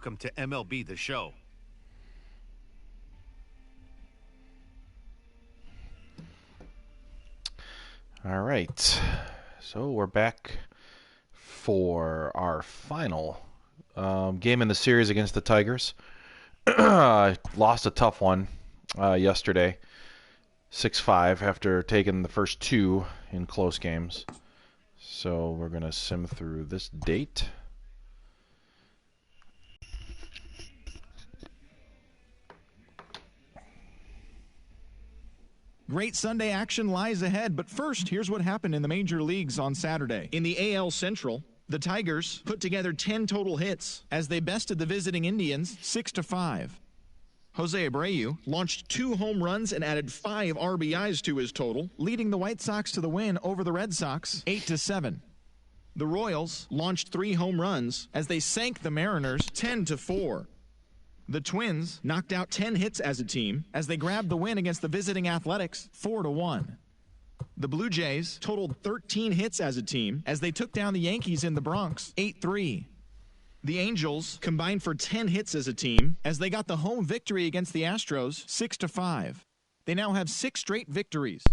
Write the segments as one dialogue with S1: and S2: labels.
S1: Welcome to MLB The Show.
S2: All right, so we're back for our final game in the series against the Tigers. Lost a tough one yesterday, 6-5, after taking the first two in close games. So we're going to sim through this date.
S3: Great Sunday action lies ahead, but first, here's what happened in the major leagues on Saturday. In the AL Central, the Tigers put together 10 total hits as they bested the visiting Indians 6-5. Jose Abreu launched 2 home runs and added 5 RBIs to his total, leading the White Sox to the win over the Red Sox 8-7. The Royals launched 3 home runs as they sank the Mariners 10-4. The Twins knocked out 10 hits as a team as they grabbed the win against the visiting Athletics 4-1. The Blue Jays totaled 13 hits as a team as they took down the Yankees in the Bronx 8-3. The Angels combined for 10 hits as a team as they got the home victory against the Astros 6-5. They now have 6 straight victories.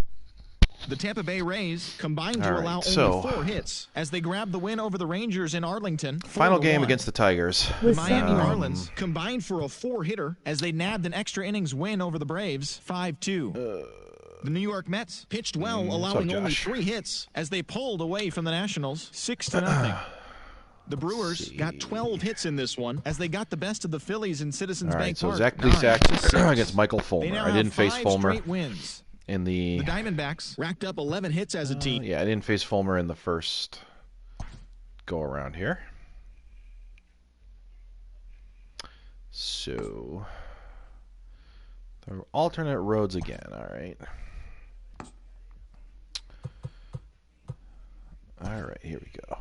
S3: The Tampa Bay Rays combined to allow only 4 hits as they grabbed the win over the Rangers in Arlington.
S2: Final game against the Tigers.
S3: The Miami Marlins combined for a 4-hitter as they nabbed an extra innings win over the Braves 5-2. The New York Mets pitched well, allowing only 3 hits as they pulled away from the Nationals 6-0. The Brewers got 12 hits in this one as they got the best of the Phillies in Citizens Bank Park.
S2: So Zach Plesac against Michael Fulmer. I didn't face Fulmer
S3: wins.
S2: In the
S3: Diamondbacks racked up 11 hits as a team.
S2: Yeah, I didn't face Fulmer in the first go around here. So the alternate roads again. All right. All right, here we go.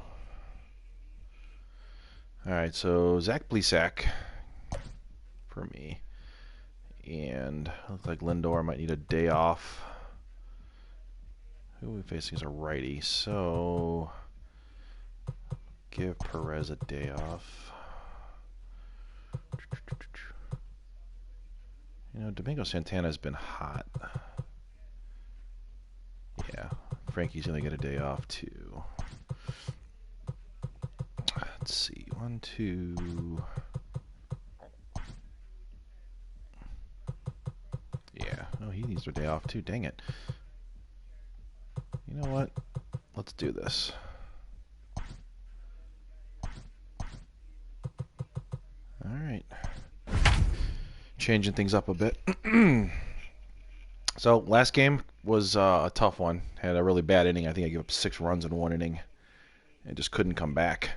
S2: All right, so Zach Plesac for me. And looks like Lindor might need a day off. Who are we facing as a righty? So give Perez a day off. You know, Domingo Santana's been hot. Yeah, Frankie's gonna get a day off too. Let's see, 1, 2. Yeah, oh, he needs a day off too. Dang it. You know what? Let's do this. All right. Changing things up a bit. So, last game was a tough one. Had a really bad inning. I think I gave up 6 runs in 1 inning and just couldn't come back.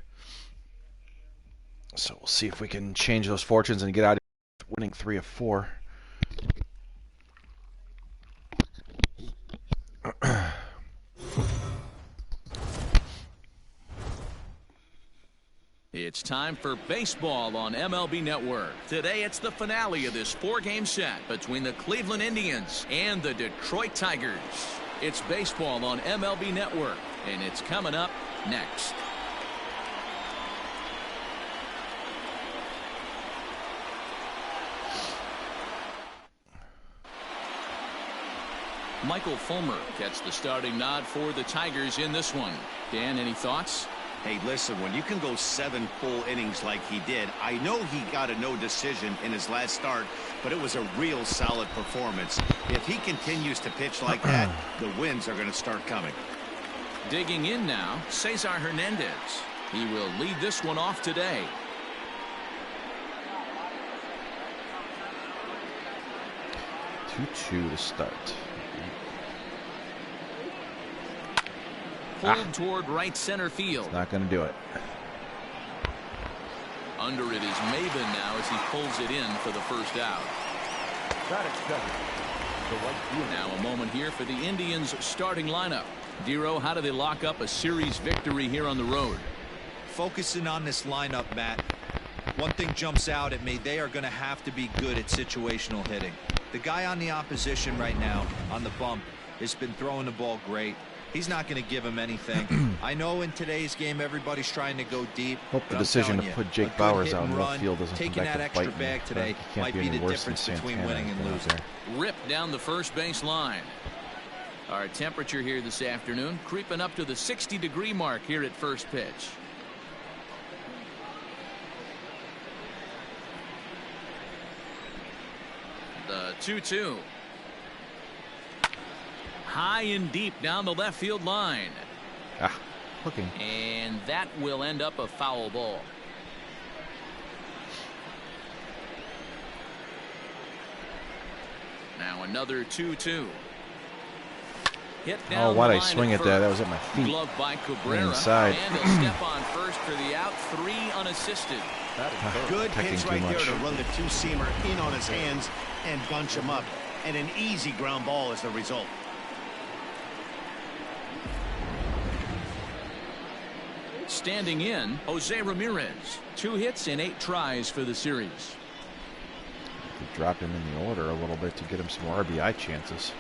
S2: So, we'll see if we can change those fortunes and get out of winning 3 of 4.
S4: It's time for baseball on MLB Network. Today it's the finale of this 4-game set between the Cleveland Indians and the Detroit Tigers. It's baseball on MLB Network, and it's coming up next. Michael Fulmer gets the starting nod for the Tigers in this one. Dan, any thoughts?
S5: Hey, listen, when you can go 7 full innings like he did, I know he got a no decision in his last start, but it was a real solid performance. If he continues to pitch like that, the wins are going to start coming.
S4: Digging in now, Cesar Hernandez. He will lead this one off today.
S2: Two to start.
S4: Pulled toward right center field.
S2: Not going to do it.
S4: Under it is Maben now as he pulls it in for the first out. Now a moment here for the Indians starting lineup. Dero, how do they lock up a series victory here on the road?
S6: Focusing on this lineup, Matt. One thing jumps out at me. They are going to have to be good at situational hitting. The guy on the opposition right now on the bump has been throwing the ball great. He's not going to give him anything. I know in today's game everybody's trying to go deep.
S2: Hope the decision to put Jake Bauers out in left field doesn't come back to bite me.
S6: Bag today might be the difference between winning and losing.
S4: Ripped down the first base line. Our temperature here this afternoon creeping up to the 60-degree mark here at first pitch. The 2-2. High and deep down the left field line.
S2: Hooking.
S4: And that will end up a foul ball. Now another 2-2. Hit down
S2: why'd I swing at that? That was at my feet.
S4: Glove by Cabrera.
S2: Inside.
S4: And he'll step on first for the out. 3 unassisted.
S5: Good pitch right there to run the two-seamer in on his hands and bunch him up. And an easy ground ball is the result.
S4: Standing in, Jose Ramirez. 2 hits and 8 tries for the series.
S2: Drop him in the order a little bit to get him some more RBI chances.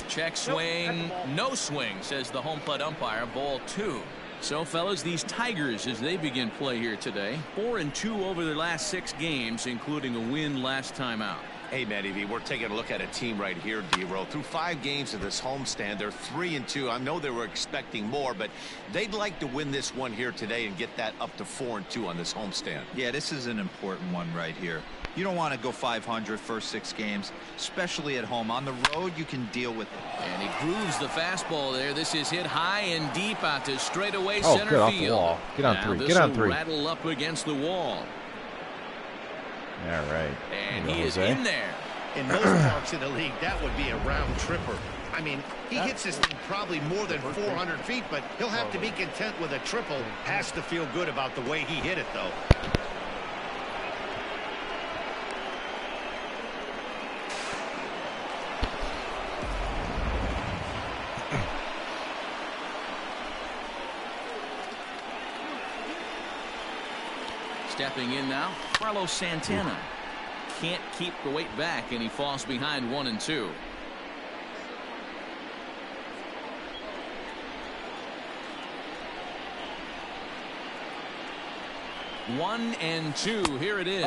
S4: Check swing, no swing, says the home plate umpire. Ball 2. So, fellas, these Tigers, as they begin play here today, 4-2 over their last 6 games, including a win last time out.
S5: Hey, Matty V, we're taking a look at a team right here, D-Row. Through 5 games of this homestand, they're 3-2. I know they were expecting more, but they'd like to win this one here today and get that up to 4-2 on this homestand.
S6: Yeah, this is an important one right here. You don't want to go 500 first 6 games, especially at home. On the road, you can deal with it.
S4: And he grooves the fastball there. This is hit high and deep out to straightaway
S2: Oh,
S4: center
S2: good, off
S4: field.
S2: the wall. Get on
S4: now
S2: 3. Get on 3.
S4: Rattle up against the wall.
S2: All right.
S4: And he is in there.
S5: In most parks in the league, that would be a round tripper. I mean, he hits this thing probably more than 400 feet, but he'll have to be content with a triple. Has to feel good about the way he hit it, though.
S4: Stepping in now, Carlos Santana. Can't keep the weight back, and he falls behind 1-2. One and 2. Here it is.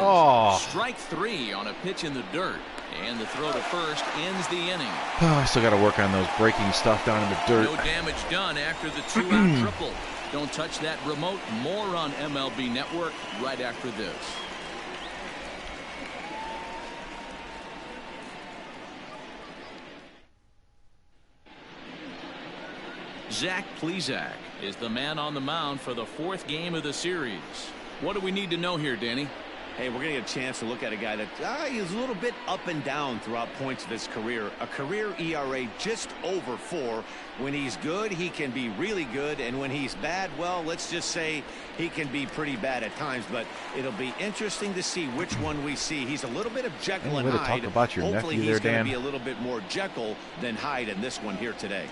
S4: Strike 3 on a pitch in the dirt. And the throw to first ends the inning.
S2: I still got to work on those breaking stuff down in the dirt.
S4: No damage done after the 2-out triple. Don't touch that remote. More on MLB Network right after this. Zach Plesac is the man on the mound for the 4th game of the series. What do we need to know here, Danny?
S5: Hey, we're going to get a chance to look at a guy that is a little bit up and down throughout points of his career. A career ERA just over 4. When he's good, he can be really good. And when he's bad, well, let's just say he can be pretty bad at times. But it'll be interesting to see which one we see. He's a little bit of Jekyll and Hyde.
S2: Talk about your
S5: Hopefully
S2: nephew
S5: he's
S2: there,
S5: going
S2: Dan.
S5: to be a little bit more Jekyll than Hyde in this one here today.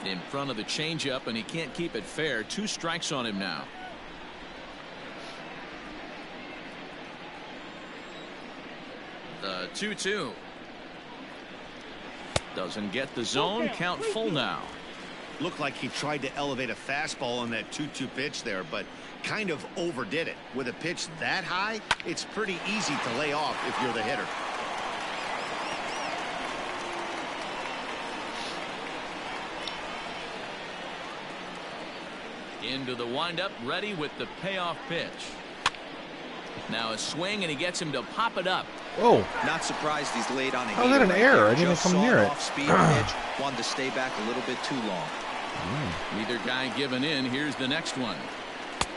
S4: In front of the changeup, and he can't keep it fair. 2 strikes on him now. The 2-2. Doesn't get the zone. Count full now.
S5: Looked like he tried to elevate a fastball on that 2-2 pitch there, but kind of overdid it. With a pitch that high, it's pretty easy to lay off if you're the hitter.
S4: Into the windup, ready with the payoff pitch. Now a swing, and he gets him to pop it up.
S2: Oh.
S6: Not surprised he's late on a
S2: How's that an error? I didn't even come near it.
S6: Off-speed pitch, wanted to stay back a little bit too long.
S4: Neither guy giving in. Here's the next one.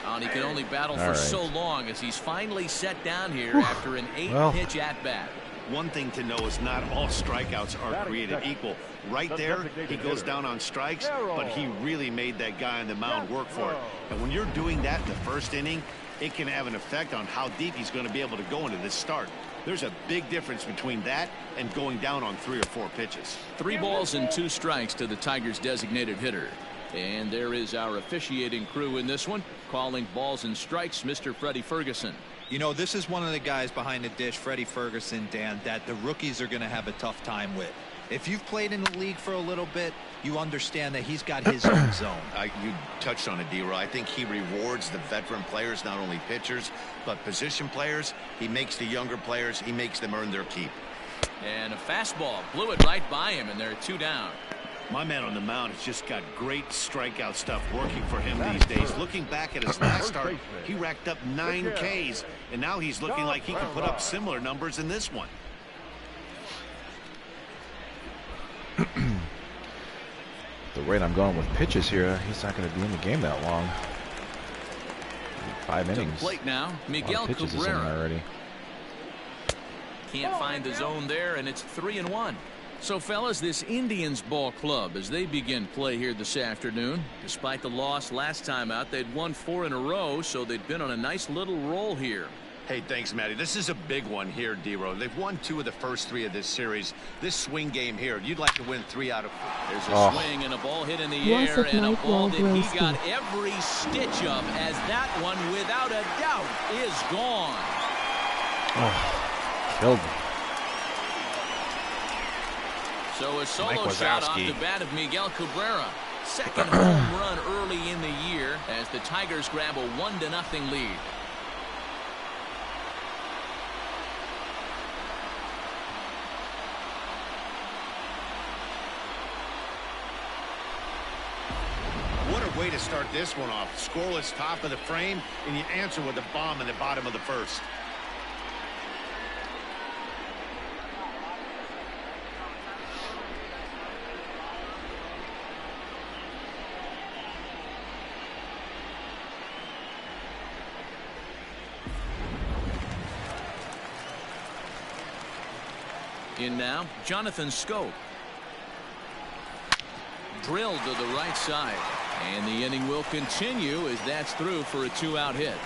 S4: And he can only battle for so long as he's finally set down here after an 8-pitch at-bat.
S5: One thing to know is not all strikeouts are created equal. Right there, he goes down on strikes, but he really made that guy on the mound work for it. And when you're doing that in the first inning, it can have an effect on how deep he's going to be able to go into this start. There's a big difference between that and going down on 3 or 4 pitches.
S4: 3 balls and 2 strikes to the Tigers' designated hitter. And there is our officiating crew in this one, calling balls and strikes, Mr. Freddie Ferguson.
S6: You know, this is one of the guys behind the dish, Freddie Ferguson, Dan, that the rookies are going to have a tough time with. If you've played in the league for a little bit, you understand that he's got his own zone.
S5: You touched on it, D-Roy. I think he rewards the veteran players, not only pitchers, but position players. He makes the younger players, he makes them earn their keep.
S4: And a fastball blew it right by him, and there are 2 down.
S5: My man on the mound has just got great strikeout stuff working for him these days. Looking back at his last start, he racked up 9 Ks, and now he's looking like he can put up similar numbers in this one.
S2: The rate I'm going with pitches here, he's not going to be in the game that long. 5 innings.
S4: Plate now, Miguel
S2: pitches is in
S4: Cabrera.
S2: already.
S4: Can't find the zone there, and it's 3-1. So, fellas, this Indians ball club, as they begin play here this afternoon, despite the loss last time out, they'd won 4 in a row, so they'd been on a nice little roll here.
S5: Hey, thanks, Matty. This is a big one here, D-Roy. They've won 2 of the first 3 of this series. This swing game here, you'd like to win 3 out of 4.
S4: There's a swing and a ball hit in the air, and a ball that he got every stitch of, as that one, without a doubt, is gone.
S2: Killed me.
S4: So a solo
S2: Mike
S4: shot off
S2: Wazowski.
S4: the bat of Miguel Cabrera. Second home run early in the year as the Tigers grab a 1-0 lead.
S5: What a way to start this one off. Scoreless top of the frame, and you answer with a bomb in the bottom of the first.
S4: In now, Jonathan Scope. Drilled to the right side. And the inning will continue as that's through for a 2-out hit.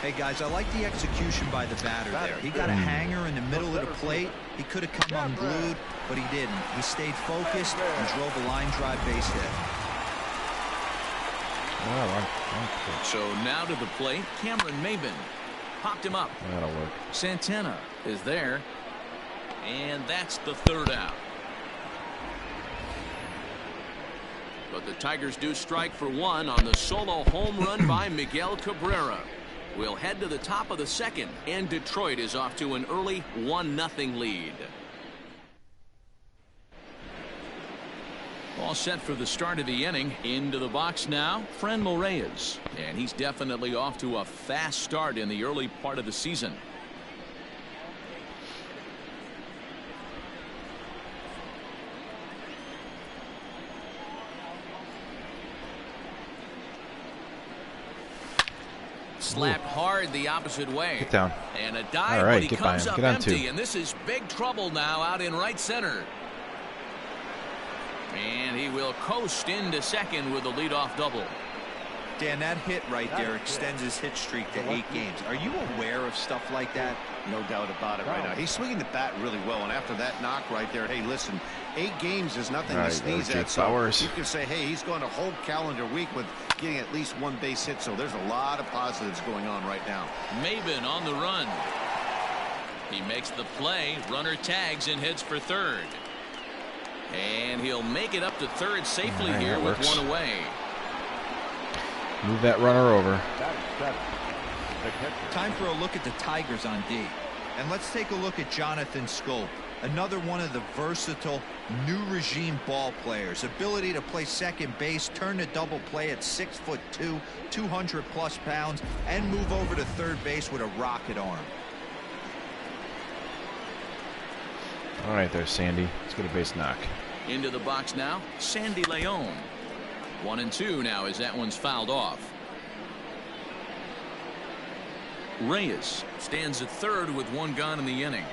S6: Hey, guys, I like the execution by the batter there. He got a hanger in the middle of the plate. He could have come unglued, but he didn't. He stayed focused and drove a line drive base hit.
S4: So now to the plate, Cameron Maben. Popped him up.
S2: That'll work.
S4: Santana is there. And that's the 3rd out. But the Tigers do strike for 1 on the solo home run by Miguel Cabrera. We'll head to the top of the 2nd, and Detroit is off to an early 1-0 lead. All set for the start of the inning. Into the box now, Franmil Reyes. And he's definitely off to a fast start in the early part of the season. Slapped hard the opposite way.
S2: Get down.
S4: And a dive,
S2: All right,
S4: but he
S2: get by
S4: comes
S2: him.
S4: up
S2: Get on
S4: empty,
S2: 2.
S4: and this is big trouble now out in right center. And he will coast into second with a leadoff double.
S6: Dan, that hit right there extends his hit streak to 8 games. Are you aware of stuff like that?
S5: No doubt about it right now. He's swinging the bat really well, and after that knock right there, hey, listen, 8 games is nothing to sneeze at. So you can say, hey, he's going a whole calendar week with getting at least 1 base hit. So there's a lot of positives going on right now.
S4: Maben on the run. He makes the play. Runner tags and heads for 3rd. And he'll make it up to 3rd safely here with 1 away.
S2: Move that runner over.
S6: Time for a look at the Tigers on D. And let's take a look at Jonathan Scope. Another one of the versatile new regime ball players. Ability to play second base, turn to double play at 6'2", 200+ pounds, and move over to 3rd base with a rocket arm.
S2: All right there, Sandy. Let's get a base knock.
S4: Into the box now, Sandy Leon. 1-2 now as that one's fouled off. Reyes stands at 3rd with 1 gone in the inning.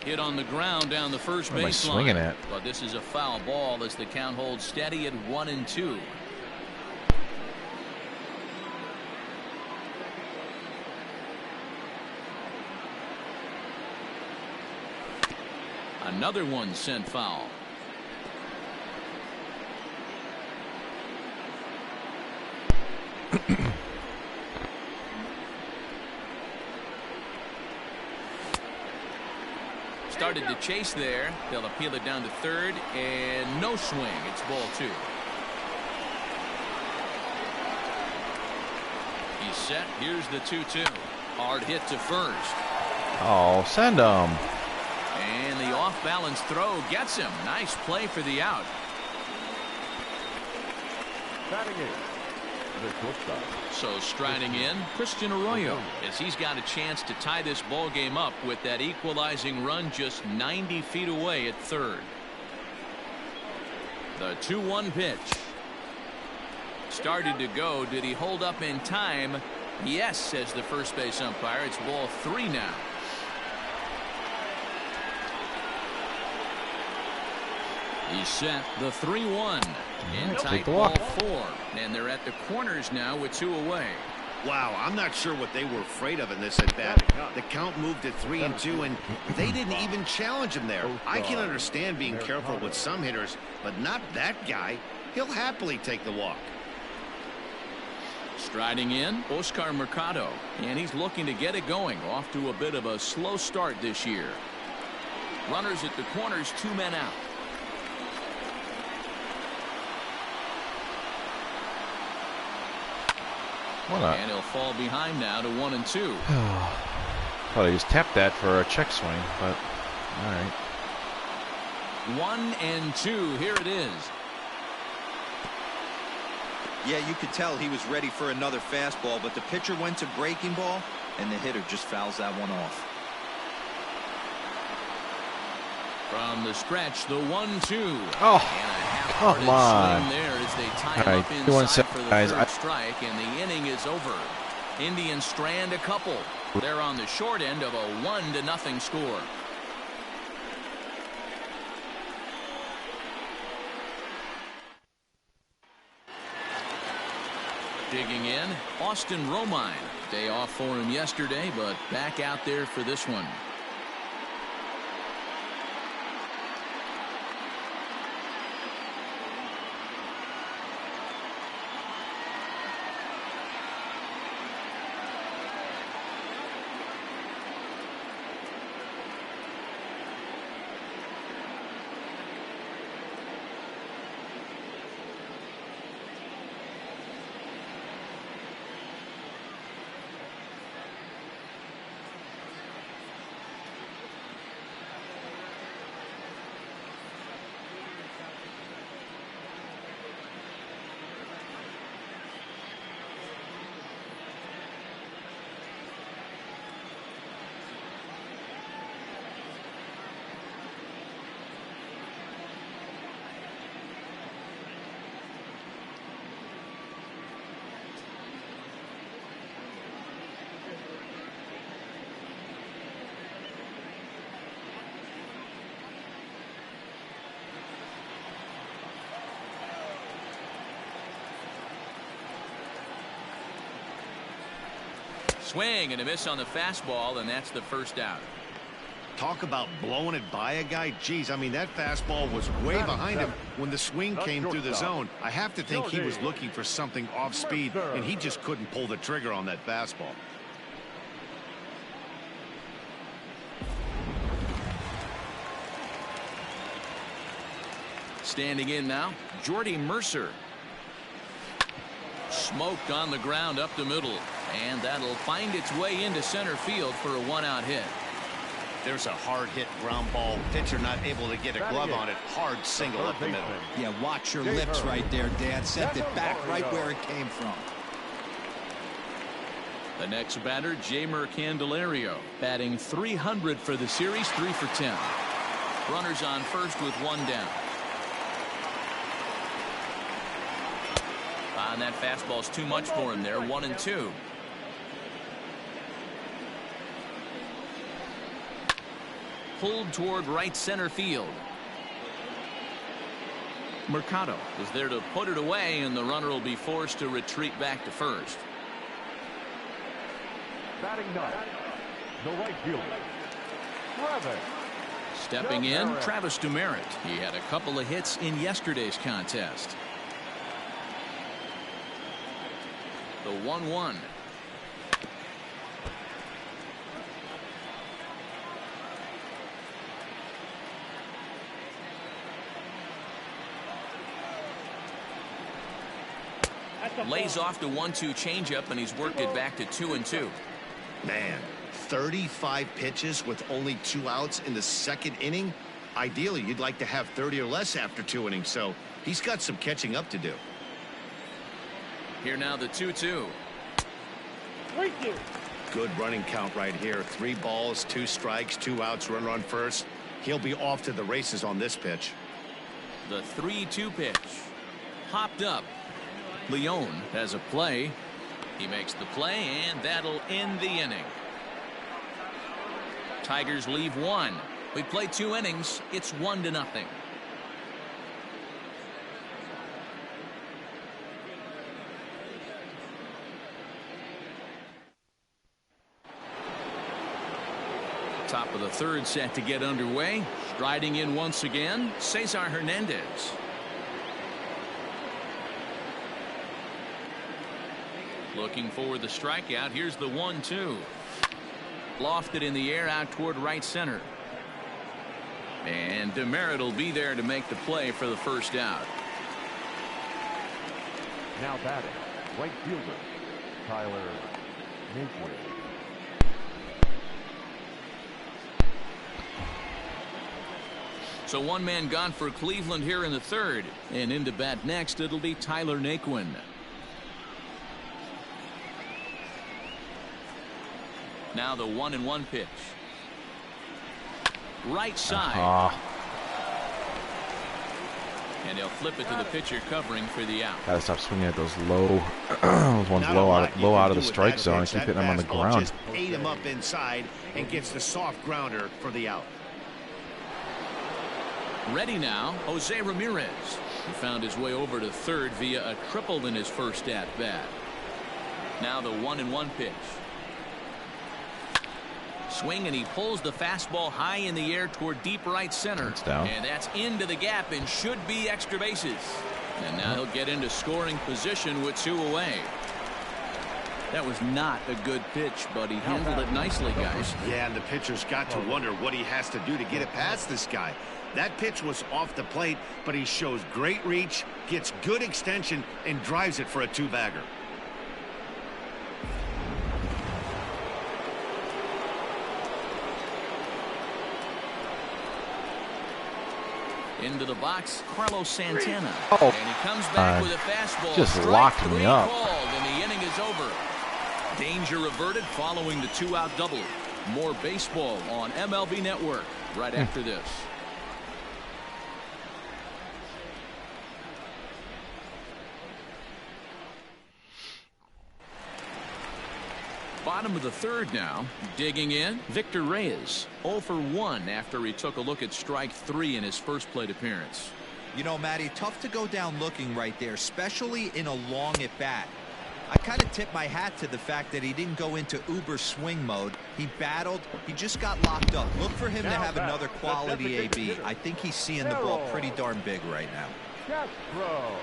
S4: Hit on the ground down the first
S2: What am I
S4: base
S2: swinging
S4: line.
S2: at?
S4: But this is a foul ball as the count holds steady at 1-2. Another one sent foul. started to chase there. They'll appeal it down to third, and no swing. It's ball 2. He's set. Here's the 2-2. Hard hit to first.
S2: Oh, send him.
S4: And the off-balance throw gets him. Nice play for the out. So striding in, Christian Arroyo, as he's got a chance to tie this ball game up with that equalizing run just 90 feet away at third. The 2-1 pitch. Started to go. Did he hold up in time? Yes, says the first base umpire. It's ball 3 now. He's set. The 3-1. In tight ball 4. And they're at the corners now with 2 away.
S5: Wow, I'm not sure what they were afraid of in this at bat. The count moved to 3-2, and they didn't even challenge him there. I can understand being careful with some hitters, but not that guy. He'll happily take the walk.
S4: Striding in, Oscar Mercado, and he's looking to get it going. Off to a bit of a slow start this year. Runners at the corners, 2 men out. And he'll fall behind now to 1-2.
S2: Thought he just tapped that for a check swing, but all right.
S4: 1-2. Here it is.
S6: Yeah, you could tell he was ready for another fastball, but the pitcher went to breaking ball, and the hitter just fouls that one off.
S4: From the stretch, the 1-2.
S2: Oh,
S4: and a
S2: come on.
S4: swing there as they tie
S2: All
S4: him
S2: right,
S4: up
S2: 2-1
S4: inside for the
S2: guys.
S4: third strike, and the inning is over. Indians strand a couple. They're on the short end of a 1-0 score. Digging in, Austin Romine. Day off for him yesterday, but back out there for this one. Swing and a miss on the fastball, and that's the first out.
S5: Talk about blowing it by a guy. Geez, I mean, that fastball was way behind him when the swing came through the zone. I have to think he was looking for something off speed, and he just couldn't pull the trigger on that fastball.
S4: Standing in now, Jordy Mercer. Smoked on the ground up the middle, and that'll find its way into center field for a 1-out hit.
S5: There's a hard hit ground ball. Pitcher not able to get a glove on it. Hard single up the middle.
S6: Yeah, watch your lips right there, Dan. Sent it back right where it came from.
S4: The next batter, Jeimer Candelario, batting .300 for the series, 3 for 10. Runners on first with 1 down. And that fastball's too much for him there. 1-2. Pulled toward right center field. Mercado is there to put it away, and the runner will be forced to retreat back to first.
S1: Batting ninth, the right fielder, Travis.
S4: Stepping in, Travis Demerit. He had a couple of hits in yesterday's contest. The 1-1. Lays off the 1-2 changeup, and he's worked it back to 2-2.
S5: Man, 35 pitches with only 2 outs in the second inning. Ideally, you'd like to have 30 or less after 2 innings, so he's got some catching up to do.
S4: Here now the 2-2.
S5: Good running count right here. 3 balls, 2 strikes, 2 outs, runner on first. He'll be off to the races on this pitch.
S4: The 3-2 pitch. Hopped up. Leon has a play. He makes the play, and that'll end the inning. Tigers leave 1. We played 2 innings. It's 1-0. Top of the third set to get underway. Striding in once again, Cesar Hernandez. Looking for the strikeout. Here's the 1-2. Lofted in the air out toward right center. And Demerit will be there to make the play for the first out.
S1: Now batting, right fielder, Tyler Naquin.
S4: So 1 man gone for Cleveland here in the third. And into bat next, it'll be Tyler Naquin. Now the 1-1 pitch. Right side. And he'll flip it to the pitcher covering for the out.
S2: Gotta stop swinging at those low, those ones low out of the strike zone and keep hitting them on the ground.
S5: Just ate him up inside and gets the soft grounder for the out.
S4: Ready now, Jose Ramirez. He found his way over to third via a triple in his first at bat. Now the 1-1 pitch. Swing, and he pulls the fastball high in the air toward deep right center.
S2: That's down.
S4: And that's into the gap and should be extra bases. And now he'll get into scoring position with 2 away. That was not a good pitch, but he handled it nicely, guys.
S5: Yeah, and the pitcher's got to wonder what he has to do to get it past this guy. That pitch was off the plate, but he shows great reach, gets good extension, and drives it for a 2-bagger.
S4: Into the box, Carlos Santana.
S2: Oh,
S4: and he comes back with a fastball.
S2: just
S4: Strike
S2: locked
S4: 3
S2: me up.
S4: called, and the inning is over. Danger averted following the 2-out double. More baseball on MLB Network right after this. Bottom of the third now. Digging in, Victor Reyes. 0 for 1 after he took a look at strike 3 in his first plate appearance.
S6: You know, Matty, tough to go down looking right there, especially in a long at bat. I kind of tip my hat to the fact that he didn't go into uber swing mode. He battled. He just got locked up. Look for him to have another quality AB. I think he's seeing the ball pretty darn big right now.
S1: Castro.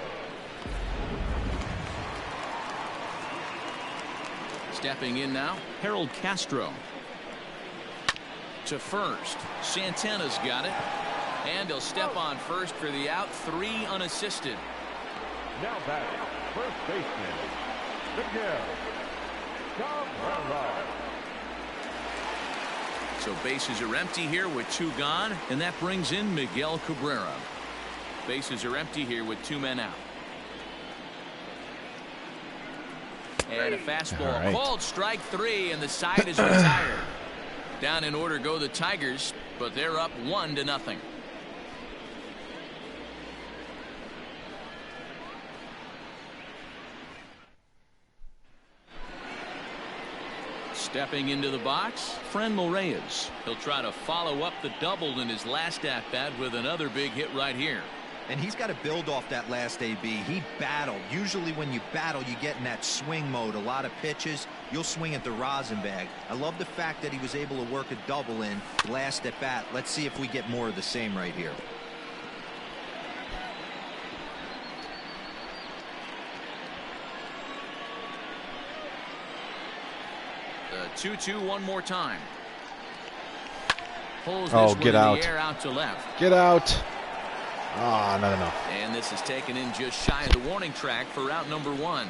S4: Stepping in now, Harold Castro. To first. Santana's got it. And he'll step on first for the out. 3 unassisted.
S1: Now batting, first baseman, Miguel Commerica.
S4: So bases are empty here with 2 gone, and that brings in Miguel Cabrera. Bases are empty here with 2 men out. And a fastball called strike 3, and the side is retired. Down in order go the Tigers, but they're up 1-0. Stepping into the box, Franmil Reyes. He'll try to follow up the double in his last at-bat with another big hit right here.
S6: And he's got to build off that last AB. He battled. Usually when you battle, you get in that swing mode. A lot of pitches, you'll swing at the rosin bag. I love the fact that he was able to work a double in last at bat. Let's see if we get more of the same right here.
S4: The 2-2 one more time. Pulls
S2: Oh,
S4: this
S2: get
S4: one in
S2: out.
S4: the air out to left.
S2: Get out. Ah, not enough.
S4: And this is taken in just shy of the warning track for out number 1.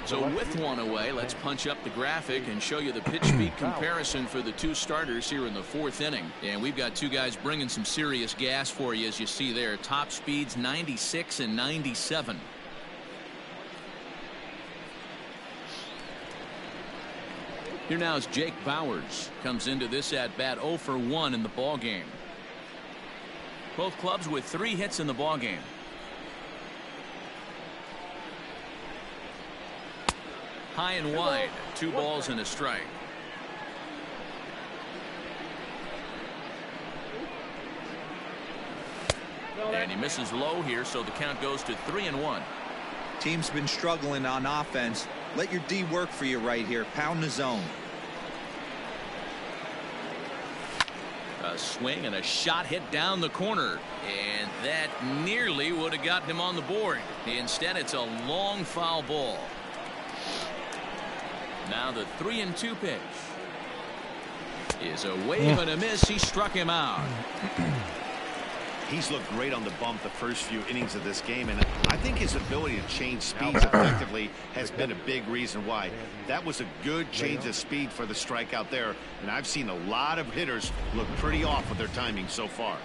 S4: So with one away, let's punch up the graphic and show you the pitch speed comparison for the two starters here in the 4th inning. And we've got two guys bringing some serious gas for you, as you see there. Top speeds 96 and 97. Here now is Jake Bauers. Comes into this at bat 0 for 1 in the ball game. Both clubs with 3 hits in the ball game. High and wide, 2 balls and a strike. And he misses low here, so the count goes to 3-1.
S6: Team's been struggling on offense. Let your D work for you right here. Pound the zone.
S4: A swing and a shot hit down the corner, and that nearly would have gotten him on the board. Instead, it's a long foul ball. Now the 3-2 pitch is a wave and a miss. He struck him out.
S5: He's looked great on the bump the first few innings of this game, and I think his ability to change speeds effectively has been a big reason why. That was a good change of speed for the strikeout there, and I've seen a lot of hitters look pretty off with their timing so far.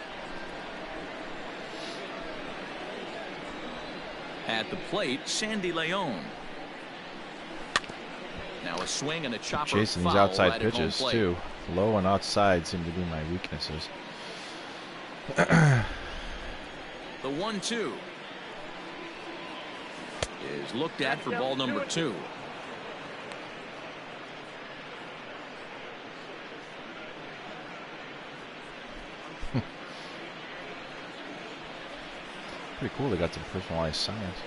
S4: At the plate, Sandy Leon. Now a swing and a chopper.
S2: Chasing these outside pitches too. Low and outside seem to be my weaknesses.
S4: The 1-2 is looked at for ball number 2.
S2: Pretty cool. They got some personalized science.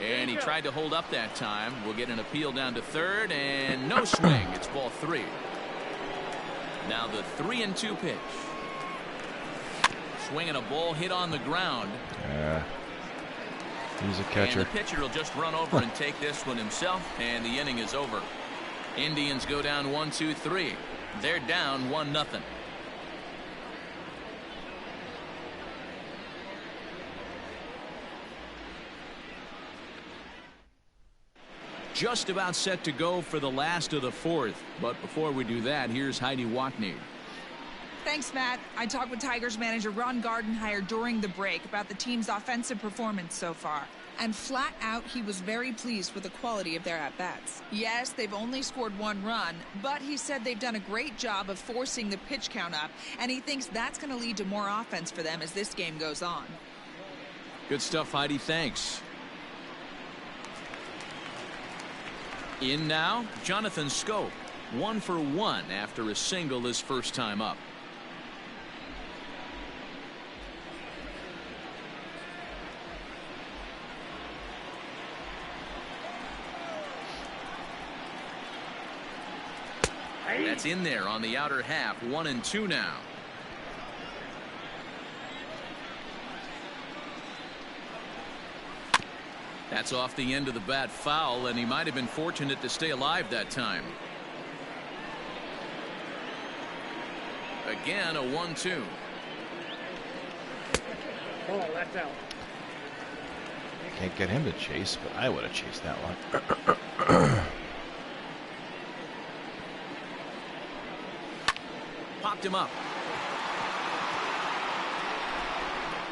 S4: And he tried to hold up that time. We'll get an appeal down to 3rd, and no swing. It's ball 3. Now the 3-2 pitch. Swinging a ball hit on the ground.
S2: Yeah. He's a catcher.
S4: And the pitcher will just run over and take this one himself, and the inning is over. Indians go down 1-2-3. They're down 1-0. Just about set to go for the last of the 4th. But before we do that, here's Heidi Watney.
S7: Thanks, Matt. I talked with Tigers manager Ron Gardenhire during the break about the team's offensive performance so far. And flat out, he was very pleased with the quality of their at-bats. Yes, they've only scored 1 run, but he said they've done a great job of forcing the pitch count up, and he thinks that's going to lead to more offense for them as this game goes on.
S4: Good stuff, Heidi. Thanks. In now, Jonathan Schoop. 1 for 1 after a single his first time up. That's in there on the outer half. 1-2 now. That's off the end of the bat foul, and he might have been fortunate to stay alive that time. Again, a 1-2.
S1: Oh, that's out.
S2: Can't get him to chase, but I would have chased that one.
S4: Popped him up.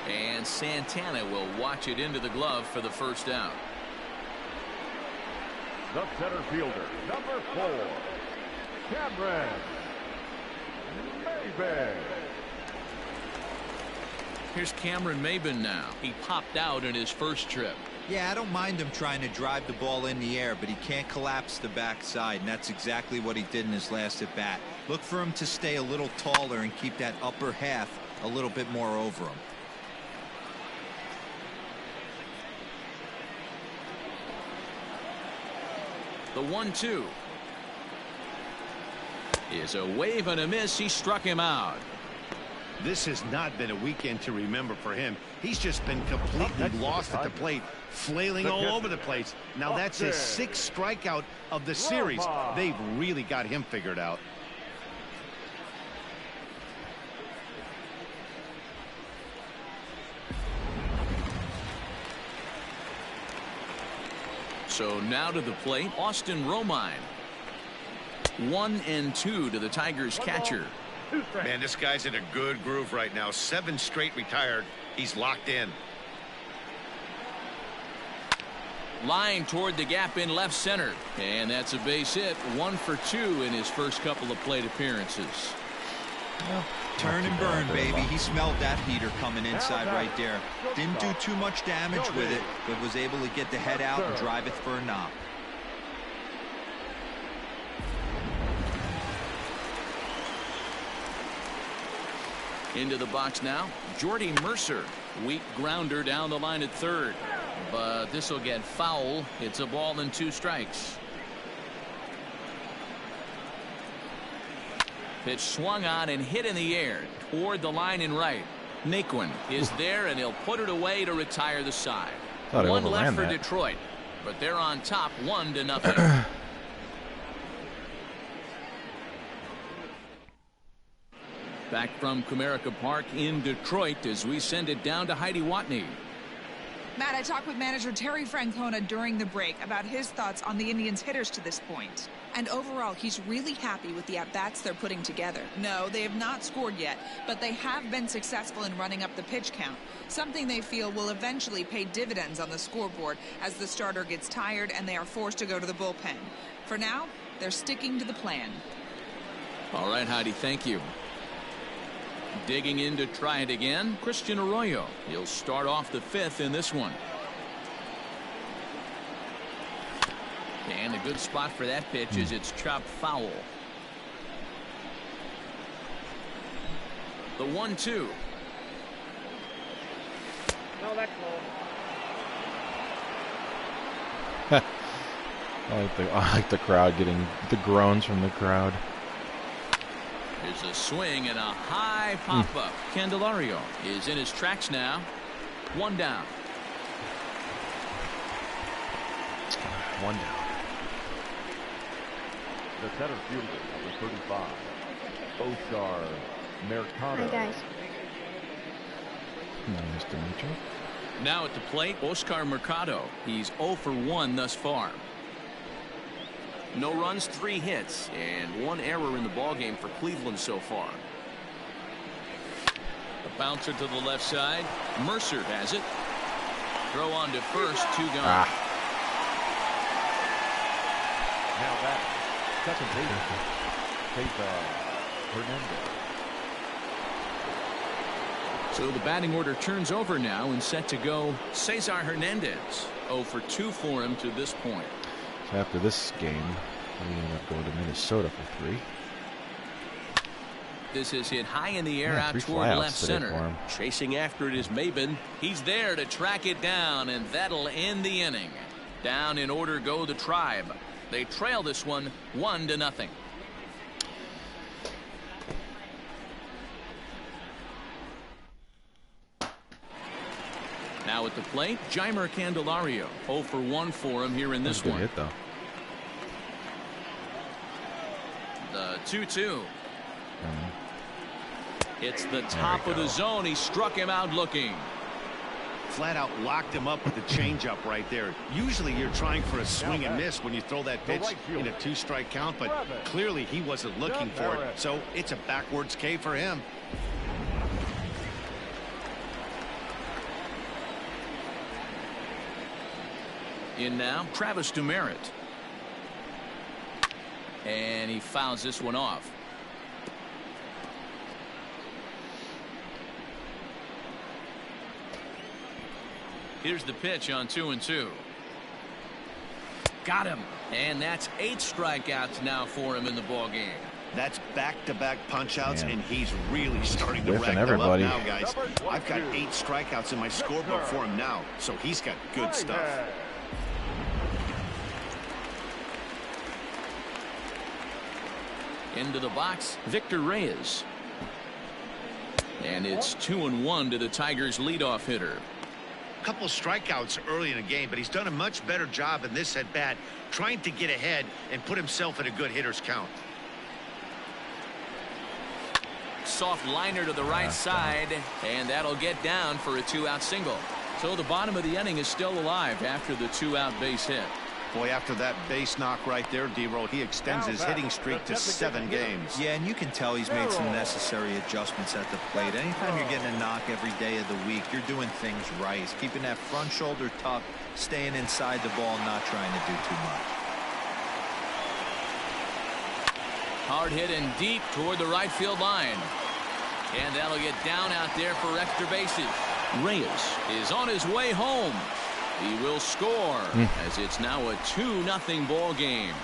S4: And Santana will watch it into the glove for the first out.
S1: The center fielder, number 4, Cameron Maybin.
S4: Here's Cameron Maybin now. He popped out in his first trip.
S6: Yeah, I don't mind him trying to drive the ball in the air, but he can't collapse the backside, and that's exactly what he did in his last at bat. Look for him to stay a little taller and keep that upper half a little bit more over him.
S4: The 1-2 is a wave and a miss. He struck him out.
S5: This has not been a weekend to remember for him. He's just been completely lost at the plate, flailing all over the place. Now that's his 6th strikeout of the series. They've really got him figured out.
S4: So now to the plate, Austin Romine. 1-2 to the Tigers catcher.
S5: Man, this guy's in a good groove right now. 7 straight retired. He's locked in.
S4: Line toward the gap in left center. And that's a base hit. 1 for 2 in his first couple of plate appearances.
S6: Well, turn and burn, baby. He smelled that heater coming inside right there. Didn't do too much damage with it, but was able to get the head out and drive it for a knock.
S4: Into the box now, Jordy Mercer. Weak grounder down the line at third. But this will get foul. It's a ball and 2 strikes. Pitch swung on and hit in the air toward the line in right. Naquin is there, and he'll put it away to retire the side. One left for Detroit, but they're on top 1-0. Back from Commerica Park in Detroit as we send it down to Heidi Watney.
S7: Matt, I talked with manager Terry Francona during the break about his thoughts on the Indians' hitters to this point. And overall, he's really happy with the at-bats they're putting together. No, they have not scored yet, but they have been successful in running up the pitch count, something they feel will eventually pay dividends on the scoreboard as the starter gets tired and they are forced to go to the bullpen. For now, they're sticking to the plan.
S4: All right, Heidi, thank you. Digging in to try it again, Christian Arroyo. He'll start off the 5th in this one. And a good spot for that pitch is it's chopped foul. The 1-2.
S1: No, that's low.
S2: I like the crowd getting the groans from the crowd.
S4: There's a swing and a high pop-up. Candelario is in his tracks now. 1 down.
S2: 1 down.
S1: The center fielder, number 35, Oscar Mercado.
S8: Hi, guys.
S2: Nice to meet you.
S4: Now at the plate, Oscar Mercado. He's 0 for 1 thus far. No runs, 3 hits, and 1 error in the ballgame for Cleveland so far. A bouncer to the left side. Mercer has it. Throw on to first, 2 gone.
S1: Now that second base, Hernandez.
S4: So the batting order turns over now and set to go Cesar Hernandez. 0 for 2 for him to this point.
S2: So after this game, we end up going to Minnesota for 3.
S4: This is hit high in the air out toward left center. Chasing after it is Maben. He's there to track it down, and that'll end the inning. Down in order go the Tribe. They trail this one 1-0. Now at the plate, Jeimer Candelario. 0 for 1 for him here in this one.
S2: Hit, though.
S4: The 2-2. It's the top of the zone. He struck him out looking.
S5: Flat out locked him up with the changeup right there. Usually you're trying for a swing and miss when you throw that pitch in a 2-strike count, but clearly he wasn't looking for it, so it's a backwards K for him.
S4: In now, Travis Demeritte. And he fouls this one off. Here's the pitch on 2-2. Got him. And that's 8 strikeouts now for him in the ballgame.
S5: That's back-to-back punch-outs, and he's really starting to rack them
S2: everybody
S5: up now, guys. I've got 8 strikeouts in my scorebook for him now, so he's got good stuff. Into the box, Victor Reyes.
S4: And it's 2-1 to the Tigers' leadoff hitter.
S5: Couple strikeouts early in the game, but he's done a much better job in this at bat trying to get ahead and put himself in a good hitter's count.
S4: Soft liner to the right side, and that'll get down for a 2-out single. So the bottom of the inning is still alive after the 2-out base hit.
S5: Boy, after that base knock right there, D-Roll, he extends his hitting streak to 7 games.
S6: Yeah, and you can tell he's made some necessary adjustments at the plate. Anytime you're getting a knock every day of the week, you're doing things right. He's keeping that front shoulder tucked, staying inside the ball, not trying to do too much.
S4: Hard hit and deep toward the right field line. And that'll get down out there for extra bases. Reyes is on his way home. He will score as it's now a 2-0 ball game.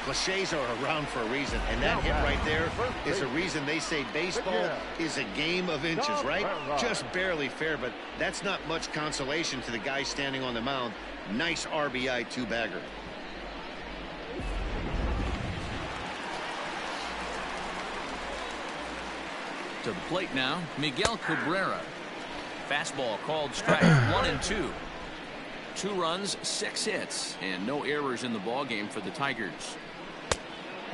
S5: Cliches are around for a reason, and that hit right there is a reason they say baseball is a game of inches, right? Just barely fair, but that's not much consolation to the guy standing on the mound. Nice RBI two-bagger.
S4: To the plate now, Miguel Cabrera. Fastball called strike 1-2. 2 runs, 6 hits, and no errors in the ball game for the Tigers.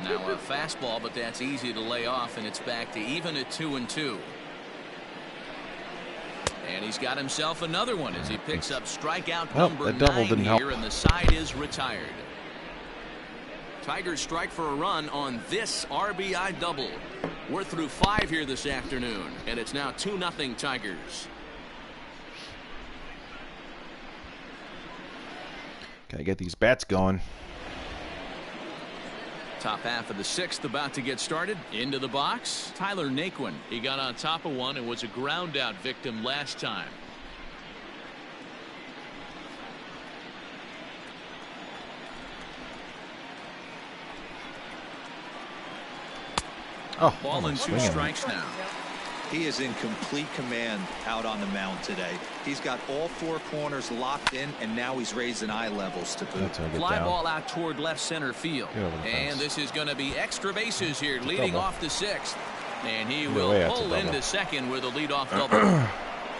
S4: Now a fastball, but that's easy to lay off, and it's back to even at 2-2. And he's got himself another one as he picks up strikeout number 9 here, and the side is retired. Tigers strike for a run on this RBI double. We're through 5 here this afternoon, and it's now 2-0 Tigers.
S2: Gotta get these bats going.
S4: Top half of the 6th about to get started. Into the box, Tyler Naquin. He got on top of one and was a ground out victim last time. Ball and 2 strikes now.
S6: He is in complete command out on the mound today. He's got all 4 corners locked in, and now he's raising eye levels to boot.
S4: Fly ball out toward left center field. And this is going to be extra bases here, leading off the 6th. And he will pull into second with a leadoff double.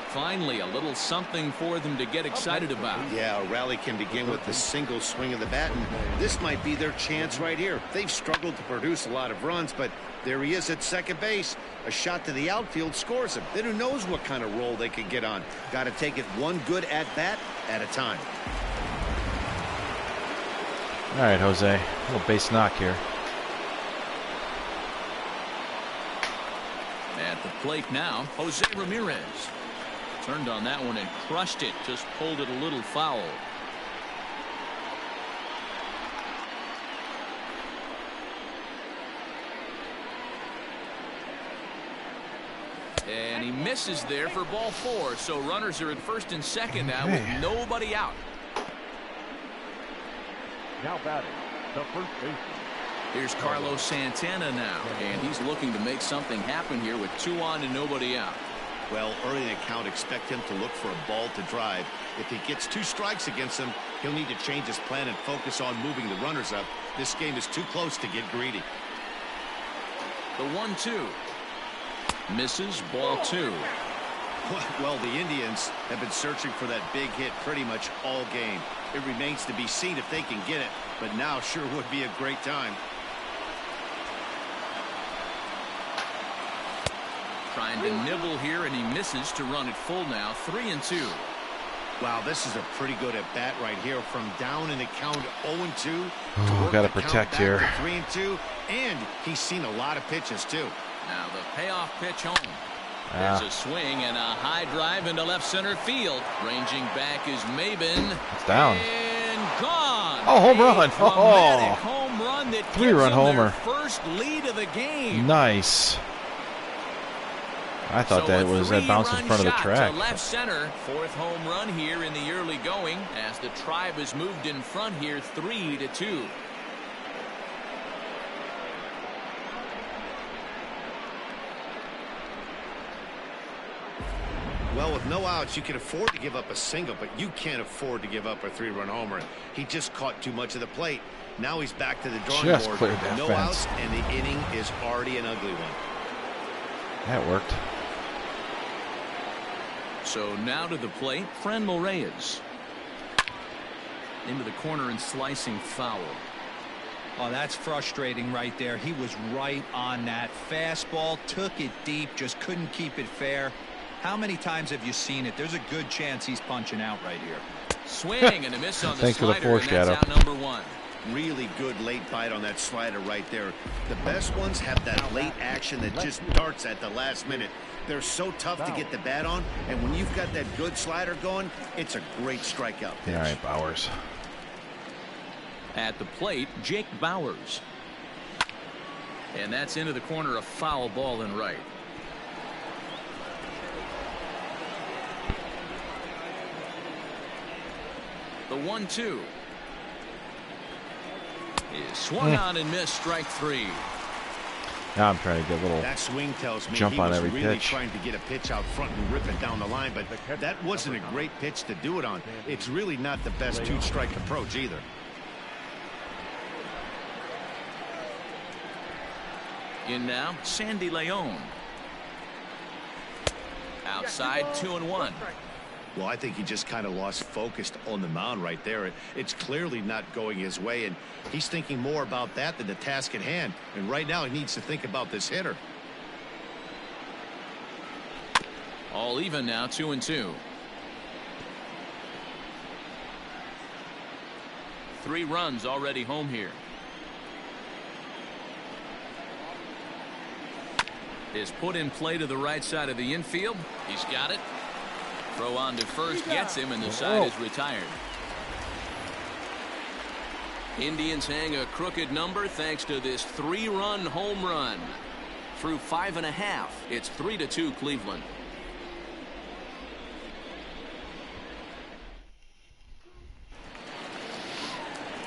S4: Finally, a little something for them to get excited about.
S5: Yeah, a rally can begin with the single swing of the bat, and this might be their chance right here. They've struggled to produce a lot of runs, but there he is at second base. A shot to the outfield scores him. Then who knows what kind of roll they could get on. Got to take it one good at-bat at a time.
S2: All right, Jose. A little base knock here.
S4: At the plate now, Jose Ramirez. Turned on that one and crushed it. Just pulled it a little foul. And he misses there for ball 4. So runners are at first and second now with nobody out.
S1: Now batting, the first baseman.
S4: Here's Carlos Santana now, and he's looking to make something happen here with 2 on and nobody out.
S5: Well, early in the count, expect him to look for a ball to drive. If he gets 2 strikes against him, he'll need to change his plan and focus on moving the runners up. This game is too close to get greedy.
S4: The 1-2. Misses, ball 2.
S5: Well, the Indians have been searching for that big hit pretty much all game. It remains to be seen if they can get it, but now sure would be a great time.
S4: Trying to nibble here, and he misses to run it full now. 3-2.
S5: Wow, this is a pretty good at bat right here from down in the count 0-2.
S2: Oh, got to protect here.
S5: 3-2, and he's seen a lot of pitches too.
S4: Now the payoff pitch home. There's a swing and a high drive into left center field. Ranging back is Maben.
S2: It's down.
S4: And gone.
S2: Oh, home run.
S4: Oh, home run that
S2: 3-run homer.
S4: First lead of the game.
S2: Nice. I thought that was that bounce in front of the track.
S4: To left center, 4th home run here in the early going as the Tribe has moved in front here 3-2.
S5: Well, with no outs, you can afford to give up a single, but you can't afford to give up a 3-run homer. He just caught too much of the plate. Now he's back to the drawing board.
S2: Cleared that
S5: no
S2: fence.
S5: outs, and the inning is already an ugly one.
S2: That worked.
S4: So now to the plate, Franmil Reyes. Into the corner and slicing foul.
S6: Oh, that's frustrating right there. He was right on that. Fastball, took it deep, just couldn't keep it fair. How many times have you seen it? There's a good chance he's punching out right here.
S4: Swing and a miss on the
S2: Thanks for the
S4: slider, and
S2: foreshadow.
S4: that's out number 1.
S5: Really good late bite on that slider right there. The best ones have that late action that just darts at the last minute. They're so tough to get the bat on, and when you've got that good slider going, it's a great strikeout pitch.
S2: All right, Bowers.
S4: At the plate, Jake Bowers. And that's into the corner, a foul ball and right. The 1-2 is swung on and missed, strike 3.
S2: Now I'm trying to get a little
S5: That swing tells me
S2: jump
S5: he
S2: on
S5: was
S2: every
S5: really
S2: pitch.
S5: trying to get a pitch out front and rip it down the line, but that wasn't a great pitch to do it on. It's really not the best two-strike approach either.
S4: In now, Sandy Leon. Outside, 2-1.
S5: Well, I think he just kind of lost focus on the mound right there. It's clearly not going his way, and he's thinking more about that than the task at hand. And right now he needs to think about this hitter.
S4: All even now, 2-2. 3 runs already home here. Is put in play to the right side of the infield. He's got it. Throw on to first gets him, and the side is retired. Indians hang a crooked number thanks to this 3-run home run. Through 5.5, it's 3-2 Cleveland.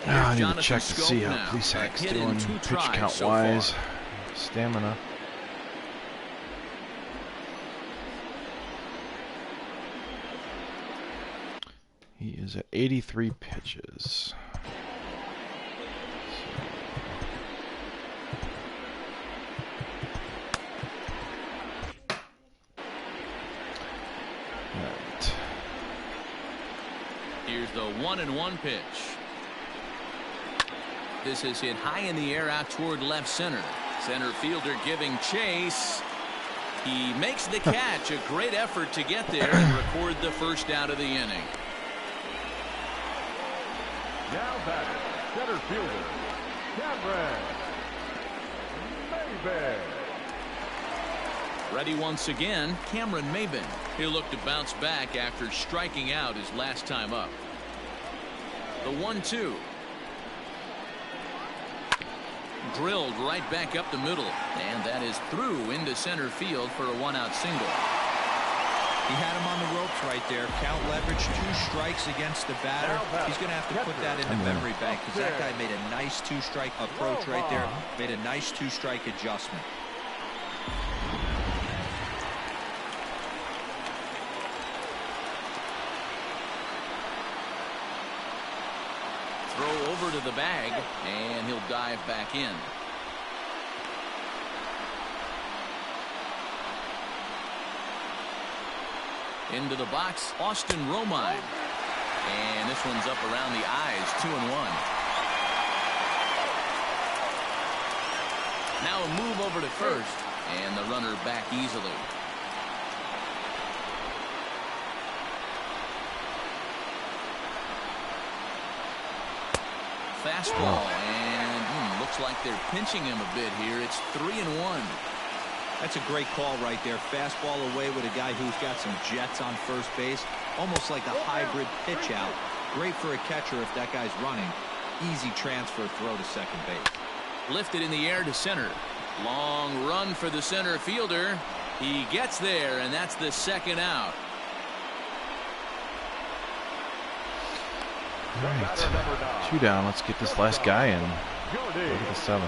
S2: I need to
S4: Jonathan
S2: check to see
S4: Scope
S2: how
S4: now.
S2: Plesac
S4: Hit in
S2: doing
S4: 2
S2: pitch
S4: tries
S2: count
S4: so
S2: wise.
S4: far.
S2: Stamina. He is at 83 pitches. Right.
S4: Here's the 1-1 pitch. This is hit high in the air out toward left center. Center fielder giving chase. He makes the catch. A great effort to get there and record the first out of the inning.
S1: Now batting, center fielder, Cameron Maybin.
S4: Ready once again, Cameron Maybin. He'll look to bounce back after striking out his last time up. The 1-2. Drilled right back up the middle, and that is through into center field for a 1-out single.
S6: He had him on the ropes right there. Count leverage, 2 strikes against the batter. He's going to have to put that in the memory bank because that guy made a nice 2-strike approach right there. Made a nice 2-strike adjustment.
S4: Throw over to the bag, and he'll dive back in. Into the box, Austin Romine. And this one's up around the eyes, 2-1. Now a move over to first, and the runner back easily. Fastball, and looks like they're pinching him a bit here. It's 3-1.
S6: That's a great call right there. Fastball away with a guy who's got some jets on first base. Almost like a hybrid pitch out. Great for a catcher if that guy's running. Easy transfer throw to second base.
S4: Lifted in the air to center. Long run for the center fielder. He gets there, and that's the 2nd out.
S2: All right. 2 down. Let's get this last guy in. Look at the 7.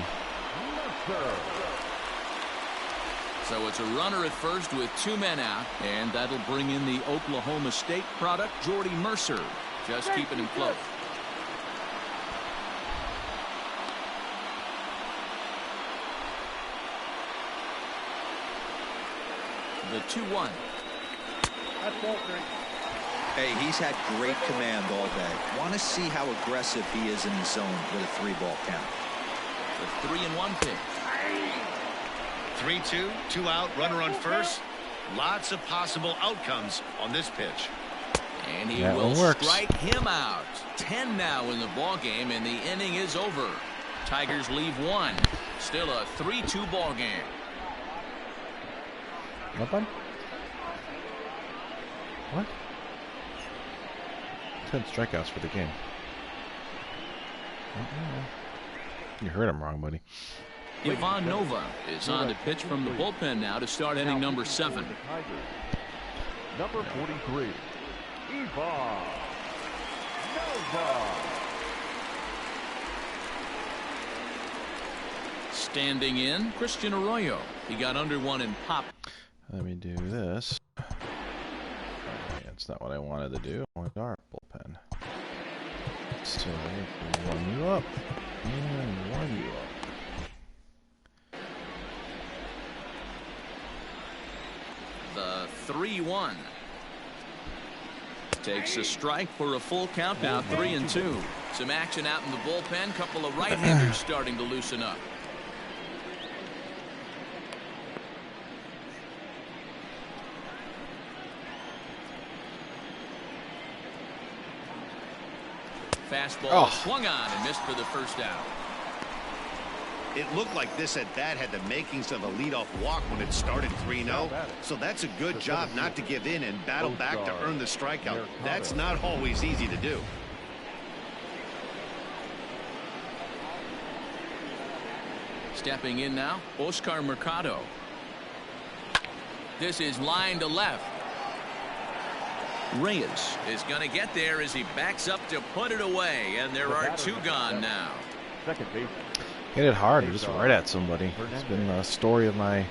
S4: So it's a runner at first with 2 men out, and that'll bring in the Oklahoma State product, Jordy Mercer, just keeping him close. The 2-1.
S6: Hey, he's had great command all day. Want to see how aggressive he is in the zone with a 3-ball count.
S4: The 3-1 pitch.
S5: 3-2, 2 out, runner on first. Lots of possible outcomes on this pitch.
S4: And he
S2: That
S4: will
S2: one works.
S4: strike him out. 10 now in the ball game, and the inning is over. Tigers leave 1. Still a 3-2 ball game.
S2: Nothing? What? 10 strikeouts for the game. You heard him wrong, buddy.
S4: Ivan Nova is on to pitch from the bullpen now to start inning number 7.
S1: Number 43, Ivan Nova.
S4: Standing in, Christian Arroyo. He got under one and popped.
S2: Let me do this. That's not what I wanted to do. I wanted our bullpen. So warm you up. And warm you up.
S4: The 3-1. Takes a strike for a full count now, 3-2. Some action out in the bullpen. Couple of right-handers starting to loosen up. Fastball swung on and missed for the first out.
S5: It looked like this at bat had the makings of a leadoff walk when it started 3-0. So that's a good job not to give in and battle back to earn the strikeout. That's not always easy to do.
S4: Stepping in now, Oscar Mercado. This is line to left. Reyes is going to get there as he backs up to put it away, and there are 2 gone now.
S1: Second base.
S2: Hit it hard, just right at somebody. It's been a story of my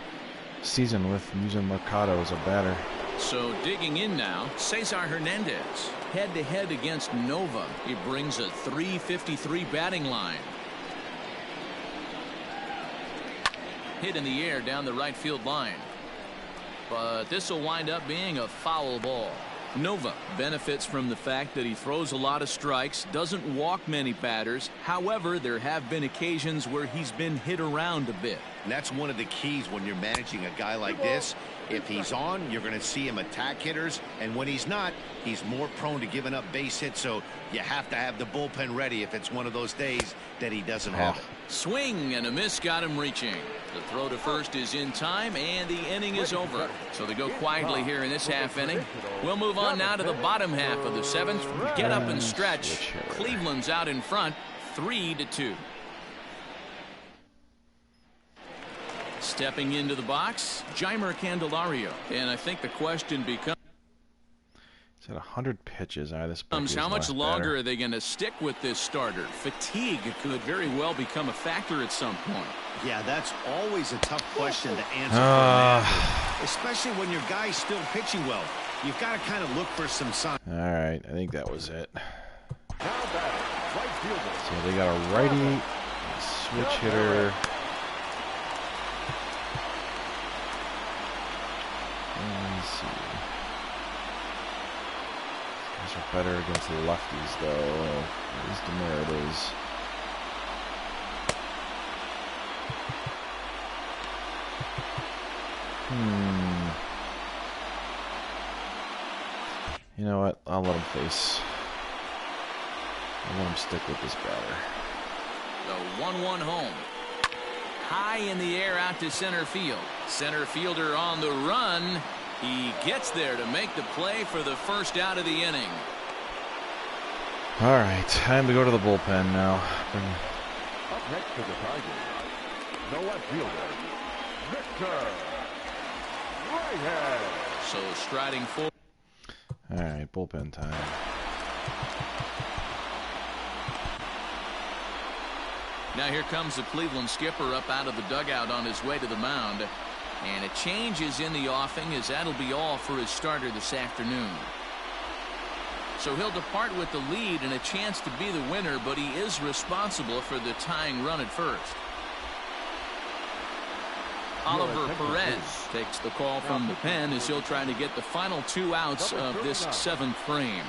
S2: season with using Mercado as a batter.
S4: So digging in now, Cesar Hernandez. Head-to-head against Nova. He brings a .353 batting line. Hit in the air down the right field line. But this will wind up being a foul ball. Nova benefits from the fact that he throws a lot of strikes, doesn't walk many batters. However, there have been occasions where he's been hit around a bit.
S5: And that's one of the keys when you're managing a guy like this. If he's on, you're going to see him attack hitters, and when he's not, he's more prone to giving up base hits, so you have to have the bullpen ready if it's one of those days that he doesn't have it.
S4: Swing and a miss got him reaching. The throw to first is in time, and the inning is over. So they go quietly here in this half inning. We'll move on now to the bottom half of the 7th. Get up and stretch. Cleveland's out in front, 3-2. Stepping into the box, Jeimer Candelario. And I think the question becomes,
S2: He's had 100 pitches. This
S4: how much longer are they going to stick with this starter? Fatigue could very well become a factor at some point.
S5: Yeah, that's always a tough question to answer for an athlete, especially when your guy's still pitching well. You've got to kind of look for some signs.
S2: All right, I think that was it.
S1: Now batting, right fielder.
S2: So they got a righty, a switch hitter. Let's see. These are better against the lefties, though. At least in there it is. You know what? I'll let him face. I'll let him stick with this batter.
S4: The 1-1 home. High in the air out to center field. Center fielder on the run. He gets there to make the play for the first out of the inning.
S2: All right, time to go to the bullpen now.
S1: Up next to the Tigers, the left fielder, Victor Reyes.
S4: So striding forward.
S2: All right, bullpen time.
S4: Now here comes the Cleveland skipper up out of the dugout on his way to the mound. And a change is in the offing, as that'll be all for his starter this afternoon. So he'll depart with the lead and a chance to be the winner, but he is responsible for the tying run at first. Oliver Perez takes the call from the pen as he'll try to get the final 2 outs of this 7th frame.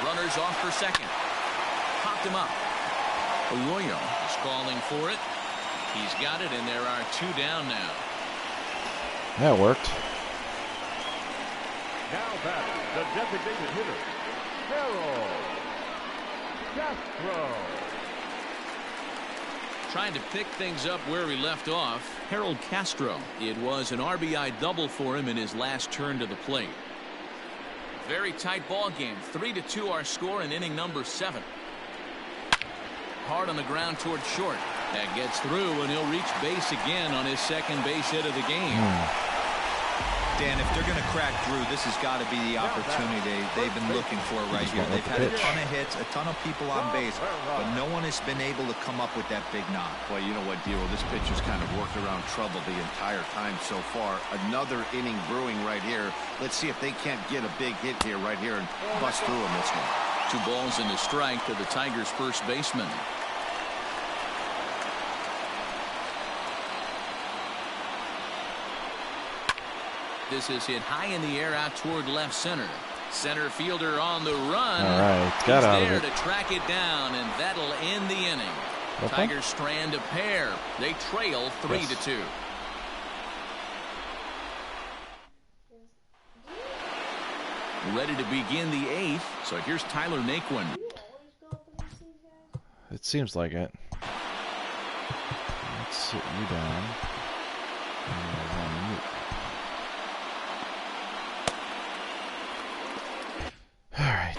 S4: Runners off for second. Popped him up. Arroyo is calling for it. He's got it, and there are 2 down now.
S2: That worked.
S1: Now batting, the designated hitter, Harold Castro.
S4: Trying to pick things up where he left off, Harold Castro. It was an RBI double for him in his last turn to the plate. Very tight ball game. 3-2 our score in inning number 7. Hard on the ground toward short. That gets through, and he'll reach base again on his second base hit of the game.
S6: Dan, if they're going to crack through, this has got to be the opportunity they've been looking for right here. They've had a ton of hits, a ton of people on base, but no one has been able to come up with that big knock.
S5: Well, you know what, Dio? This pitcher's kind of worked around trouble the entire time so far. Another inning brewing right here. Let's see if they can't get a big hit here right here and bust through him this one.
S4: 2 balls and a strike to the Tigers' first baseman. This is hit high in the air out toward left center. Center fielder on the run.
S2: All right, got out of it.
S4: He's there to track it down, and that'll end the inning.
S2: Okay.
S4: Tigers strand a pair. They trail 3-2. Ready to begin the 8th. So here's Tyler Naquin.
S2: It seems like it. Let's sit you down. All right.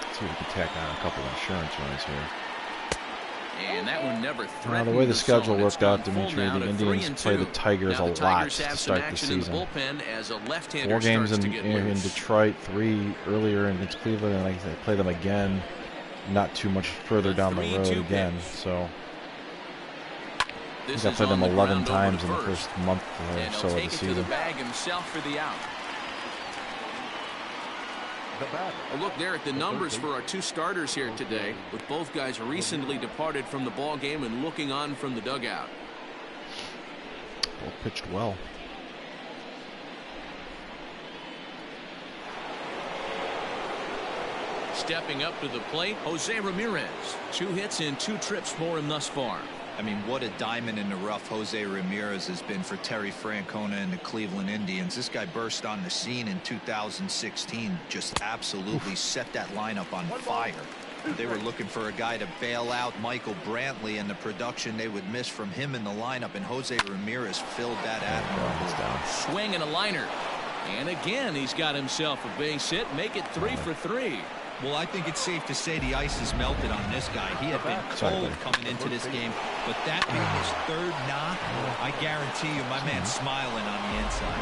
S2: Let's see if we can tack on a couple of insurance runs here.
S4: And that one never threatened.
S2: The way the schedule
S4: zone.
S2: worked out, Dimitri, the Indians play the Tigers a lot to start the season. 4 games in Detroit, 3 earlier against Cleveland, and like I said, play them again not too much further down the road again. So I think I played them 11 times in the first month or so of the season.
S4: A look there at the numbers for our 2 starters here today, with both guys recently departed from the ball game and looking on from the dugout.
S2: Both pitched well.
S4: Stepping up to the plate, Jose Ramirez. 2 hits and 2 trips for him thus far.
S6: I mean, what a diamond in the rough Jose Ramirez has been for Terry Francona and the Cleveland Indians. This guy burst on the scene in 2016, just absolutely set that lineup on fire. They were looking for a guy to bail out Michael Brantley, and the production they would miss from him in the lineup, and Jose Ramirez filled that admirably.
S4: Swing and a liner. And again, he's got himself a base hit. Make it 3 for 3.
S6: Well, I think it's safe to say the ice has melted on this guy. He had been cold coming into this game, but that being his 3rd knock, I guarantee you my man's smiling on the inside.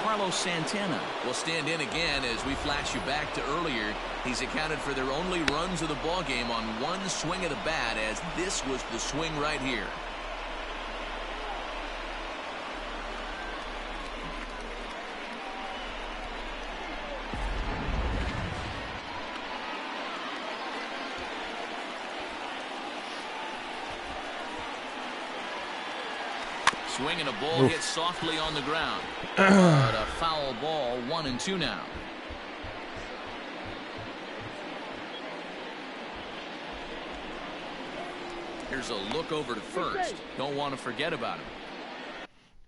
S4: Carlos Santana will stand in again as we flash you back to earlier. He's accounted for their only runs of the ball game on 1 swing of the bat, as this was the swing right here. Swing and a ball hit softly on the ground. But a foul ball, 1-2 now. Here's a look over to first. Don't want to forget about him.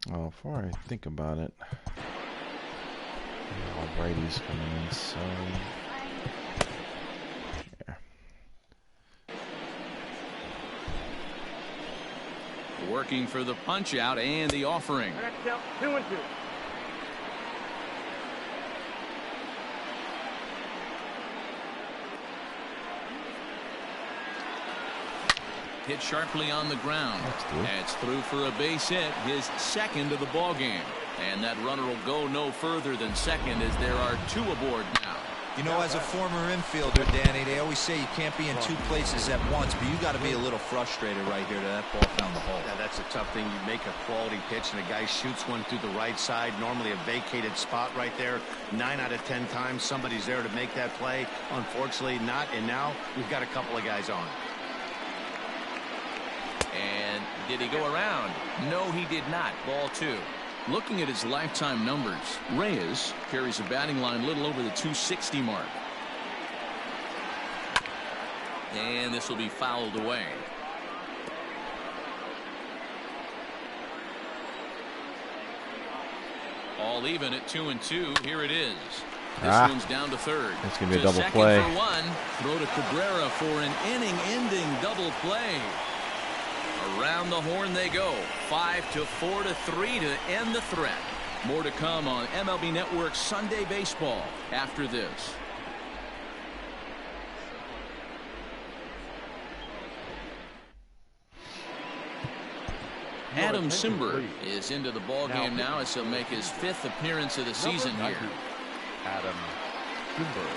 S2: Well, before I think about it, all righties coming in, so yeah.
S4: Working for the punch out and the offering.
S1: 2-2.
S4: Hit sharply on the ground. That's through for a base hit, his 2nd of the ball game. And that runner will go no further than second, as there are 2 aboard now.
S6: You know, as a former infielder, Danny, they always say you can't be in 2 places at once, but you got to be a little frustrated right here that ball found the hole.
S5: Yeah, that's a tough thing. You make a quality pitch and a guy shoots one through the right side, normally a vacated spot right there. 9 out of 10 times somebody's there to make that play. Unfortunately not, and now we've got a couple of guys on.
S4: And did he go around? No, he did not. Ball 2. Looking at his lifetime numbers, Reyes carries a batting line a little over the 260 mark. And this will be fouled away. All even at 2-2. Here it is. This one's down to third.
S2: It's going to be a double play.
S4: For one. Throw to Cabrera for an inning-ending double play. Around the horn they go. 5-4 to 3 to end the threat. More to come on MLB Network Sunday Baseball after this. Adam Simber is into the ball game now as he'll make his 5th appearance of the season here.
S1: Adam Simber.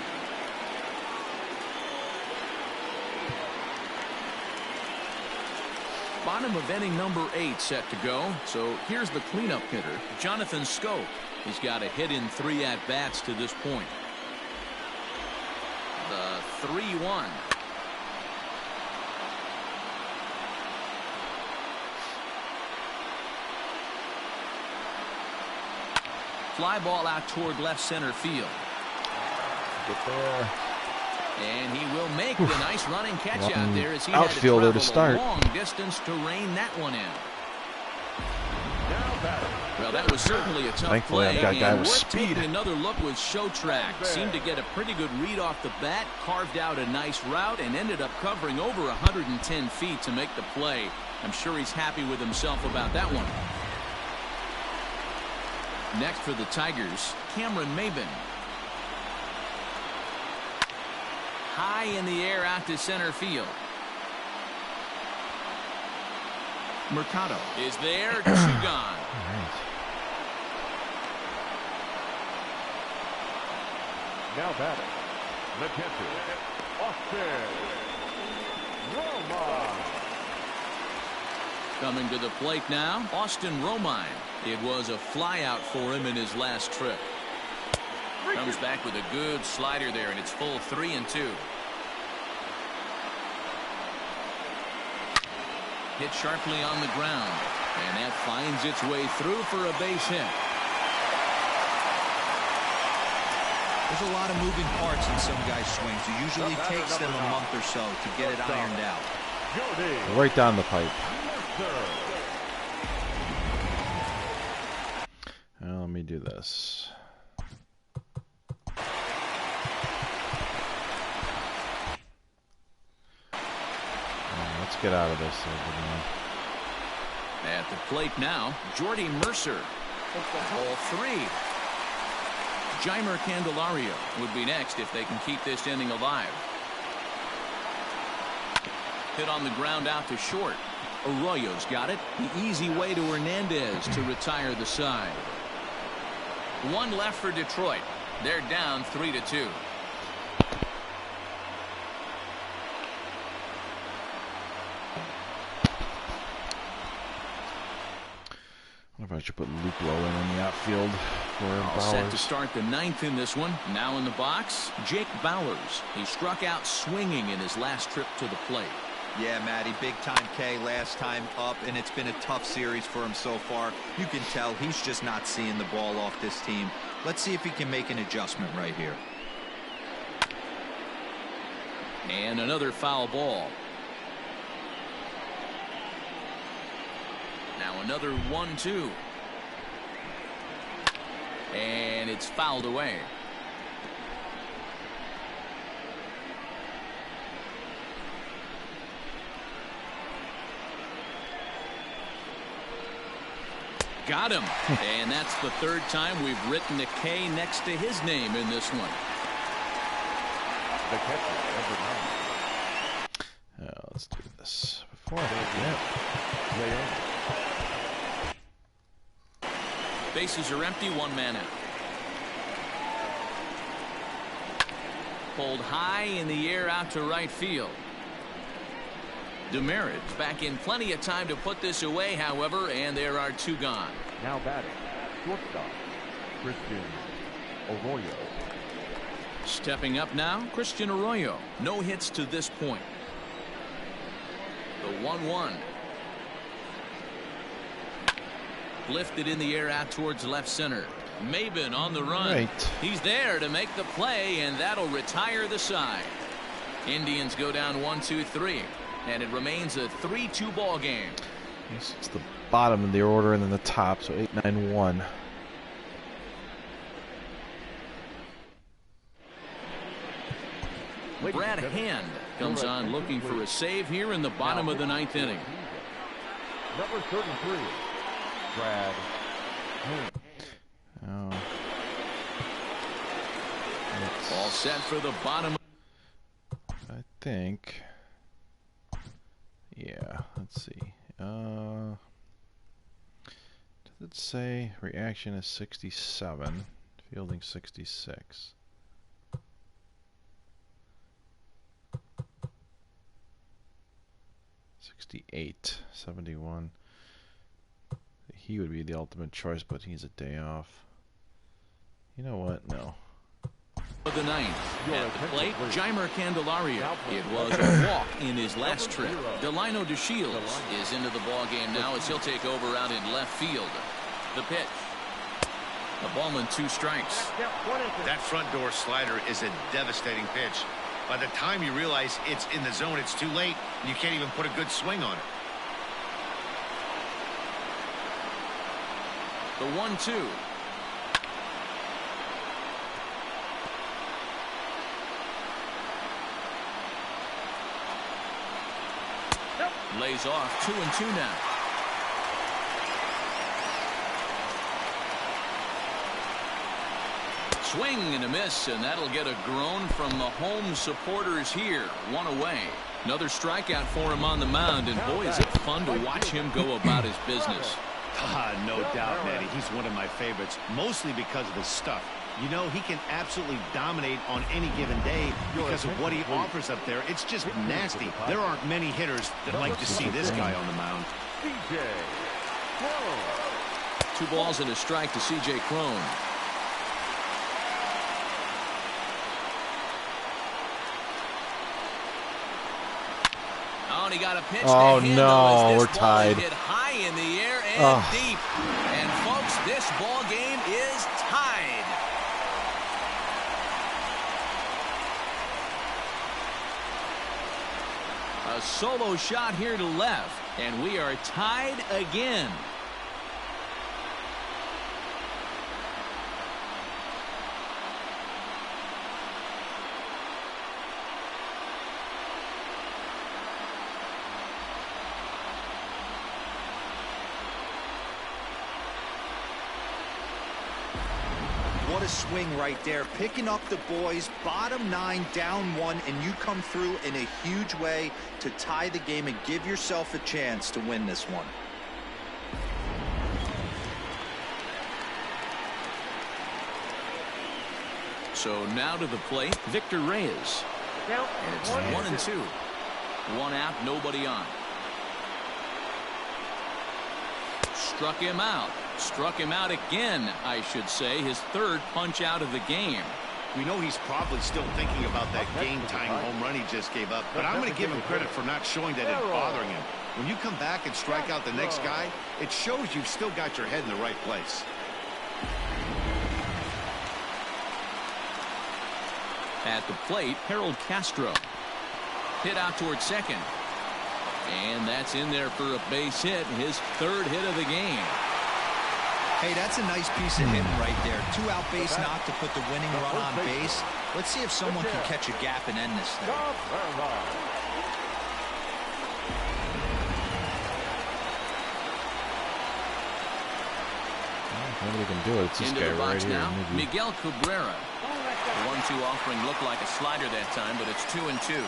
S4: Bottom of inning number 8 set to go. So here's the cleanup hitter, Jonathan Schoop. He's got a hit in 3 at-bats to this point. The 3-1. Fly ball out toward left center field.
S2: Get there.
S4: And he will make the nice running catch out there as he
S2: outfielder
S4: had
S2: to start.
S4: A long distance to rein that one in. Well, that was certainly a tough
S2: Thankfully,
S4: play.
S2: I've got a guy
S4: and
S2: with
S4: worth
S2: speed.
S4: taking another look with Show Track. Seemed to get a pretty good read off the bat, carved out a nice route, and ended up covering over 110 feet to make the play. I'm sure he's happy with himself about that one. Next for the Tigers, Cameron Maybin. High in the air out to center field. Mercado is there. 2 gone.
S1: Now batting, the catcher, Austin Romine.
S4: Coming to the plate now, Austin Romine. It was a flyout for him in his last trip. Comes back with a good slider there, and it's full 3-2. Hit sharply on the ground, and that finds its way through for a base hit.
S6: There's a lot of moving parts in some guys' swings. It usually takes them a month or so to get it ironed out.
S2: Right down the pipe. Now, let me do this. Let's get out of this.
S4: At the plate now, Jordy Mercer. Ball 3. Jeimer Candelario would be next if they can keep this inning alive. Hit on the ground out to short. Arroyo's got it. The easy way to Hernandez to retire the side. 1 left for Detroit. They're down 3-2.
S2: I wonder if I should put Luke Lowen in the outfield for Bowers.
S4: Set to start the 9th in this one. Now in the box, Jake Bowers. He struck out swinging in his last trip to the plate.
S6: Yeah, Matty, big time K last time up, and it's been a tough series for him so far. You can tell he's just not seeing the ball off this team. Let's see if he can make an adjustment right here.
S4: And another foul ball. Now another 1-2. And it's fouled away. Got him. And that's the 3rd time we've written a K next to his name in this one.
S1: The catcher, number 9.
S2: Let's do this before I forget.
S4: Bases are empty, 1 man out. Pulled high in the air out to right field. Demerit back in plenty of time to put this away, however, and there are 2 gone.
S1: Now batting, shortstop, Christian Arroyo.
S4: Stepping up now, Christian Arroyo. No hits to this point. The 1-1. Lifted in the air out towards left center. Maben on the run.
S2: Right.
S4: He's there to make the play, and that'll retire the side. Indians go down 1-2-3, and it remains a 3-2 ball game.
S2: It's the bottom of the order and then the top, so 8-9-1.
S4: Brad Hand comes on looking for a save here in the bottom of the 9th inning.
S1: Number 33, Brad Hand.
S2: Oh.
S4: All set for the bottom.
S2: I think. Yeah, let's see. Does it say reaction is 67, fielding 66? $68, 71. He would be the ultimate choice, but he's a day off. You know what? No.
S4: The 9th. At the plate, Jeimer Candelario. It was a walk in his last trip. Delino DeShields is into the ball game now as he'll take over out in left field. The pitch. A ball and 2 strikes.
S5: That front door slider is a devastating pitch. By the time you realize it's in the zone, it's too late, and you can't even put a good swing on it.
S4: The 1-2. Lays off 2-2 now. Swing and a miss, and that'll get a groan from the home supporters here. 1 away. Another strikeout for him on the mound, and boy, is it fun to watch him go about his business.
S5: No doubt, Nettie. He's one of my favorites, mostly because of his stuff. You know, he can absolutely dominate on any given day because of what he offers up there. It's just nasty. There aren't many hitters that like to see this guy on the mound.
S1: CJ Cron.
S4: 2 balls and a strike to CJ Cron. Oh, and he got a pitch.
S2: Oh,
S4: to
S2: no,
S4: this
S2: we're
S4: ball
S2: tied.
S4: Hit high in the air and deep. And folks, this ball game is tied. A solo shot here to left, and we are tied again.
S6: What a swing right there, picking up the boys, bottom 9, down 1, and you come through in a huge way to tie the game and give yourself a chance to win this one.
S4: So now to the plate, Victor Reyes. And it's 1-2. 1 out, nobody on. Struck him out. Struck him out again, I should say. His 3rd punch out of the game.
S5: We know he's probably still thinking about that game-tying home run he just gave up, but I'm going to give him credit for not showing that it's bothering him. When you come back and strike out the next guy, it shows you've still got your head in the right place.
S4: At the plate, Harold Castro. Hit out towards second. And that's in there for a base hit, his 3rd hit of the game.
S6: Hey, that's a nice piece of hitting right there. 2 out base knock to put the winning run on base. Let's see if someone can catch a gap and end this thing.
S2: Nobody can do it. It's this
S4: Into
S2: guy
S4: the box
S2: right here.
S4: now,
S2: Maybe.
S4: Miguel Cabrera. The 1-2 offering looked like a slider that time, but it's 2-2.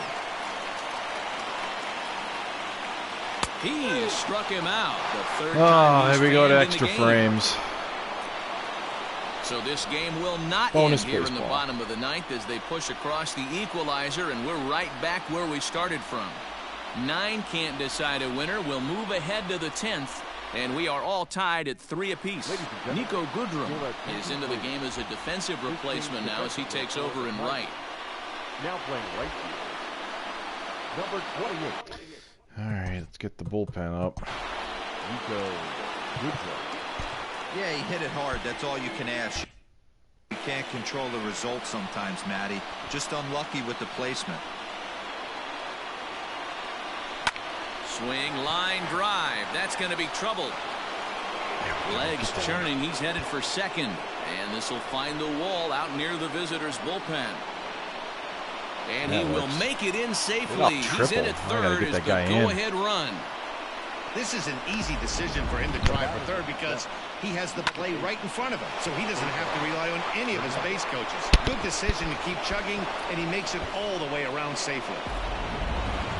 S4: He struck him out. The 3rd time he's
S2: here we go to
S4: fanned in
S2: extra
S4: the game.
S2: frames.
S4: So this game will not
S2: Bonus
S4: end here in the
S2: baseball.
S4: bottom of the 9th as they push across the equalizer, and we're right back where we started from. 9 can't decide a winner. We'll move ahead to the 10th. And we are all tied at 3 apiece. Nico Goodrum is into the game as a defensive replacement now as he takes over in right.
S1: Now playing right field. Number 28.
S2: All right, let's get the bullpen up.
S1: Nico Goodrum.
S6: Yeah, he hit it hard. That's all you can ask. You can't control the results sometimes, Matty. Just unlucky with the placement.
S4: Swing, line drive. That's going to be trouble. Legs churning. He's headed for second. And this will find the wall out near the visitors' bullpen. And he will make it in safely. He's in at third as the go-ahead run.
S5: This is an easy decision for him to drive for third because he has the play right in front of him, so he doesn't have to rely on any of his base coaches. Good decision to keep chugging, and he makes it all the way around safely.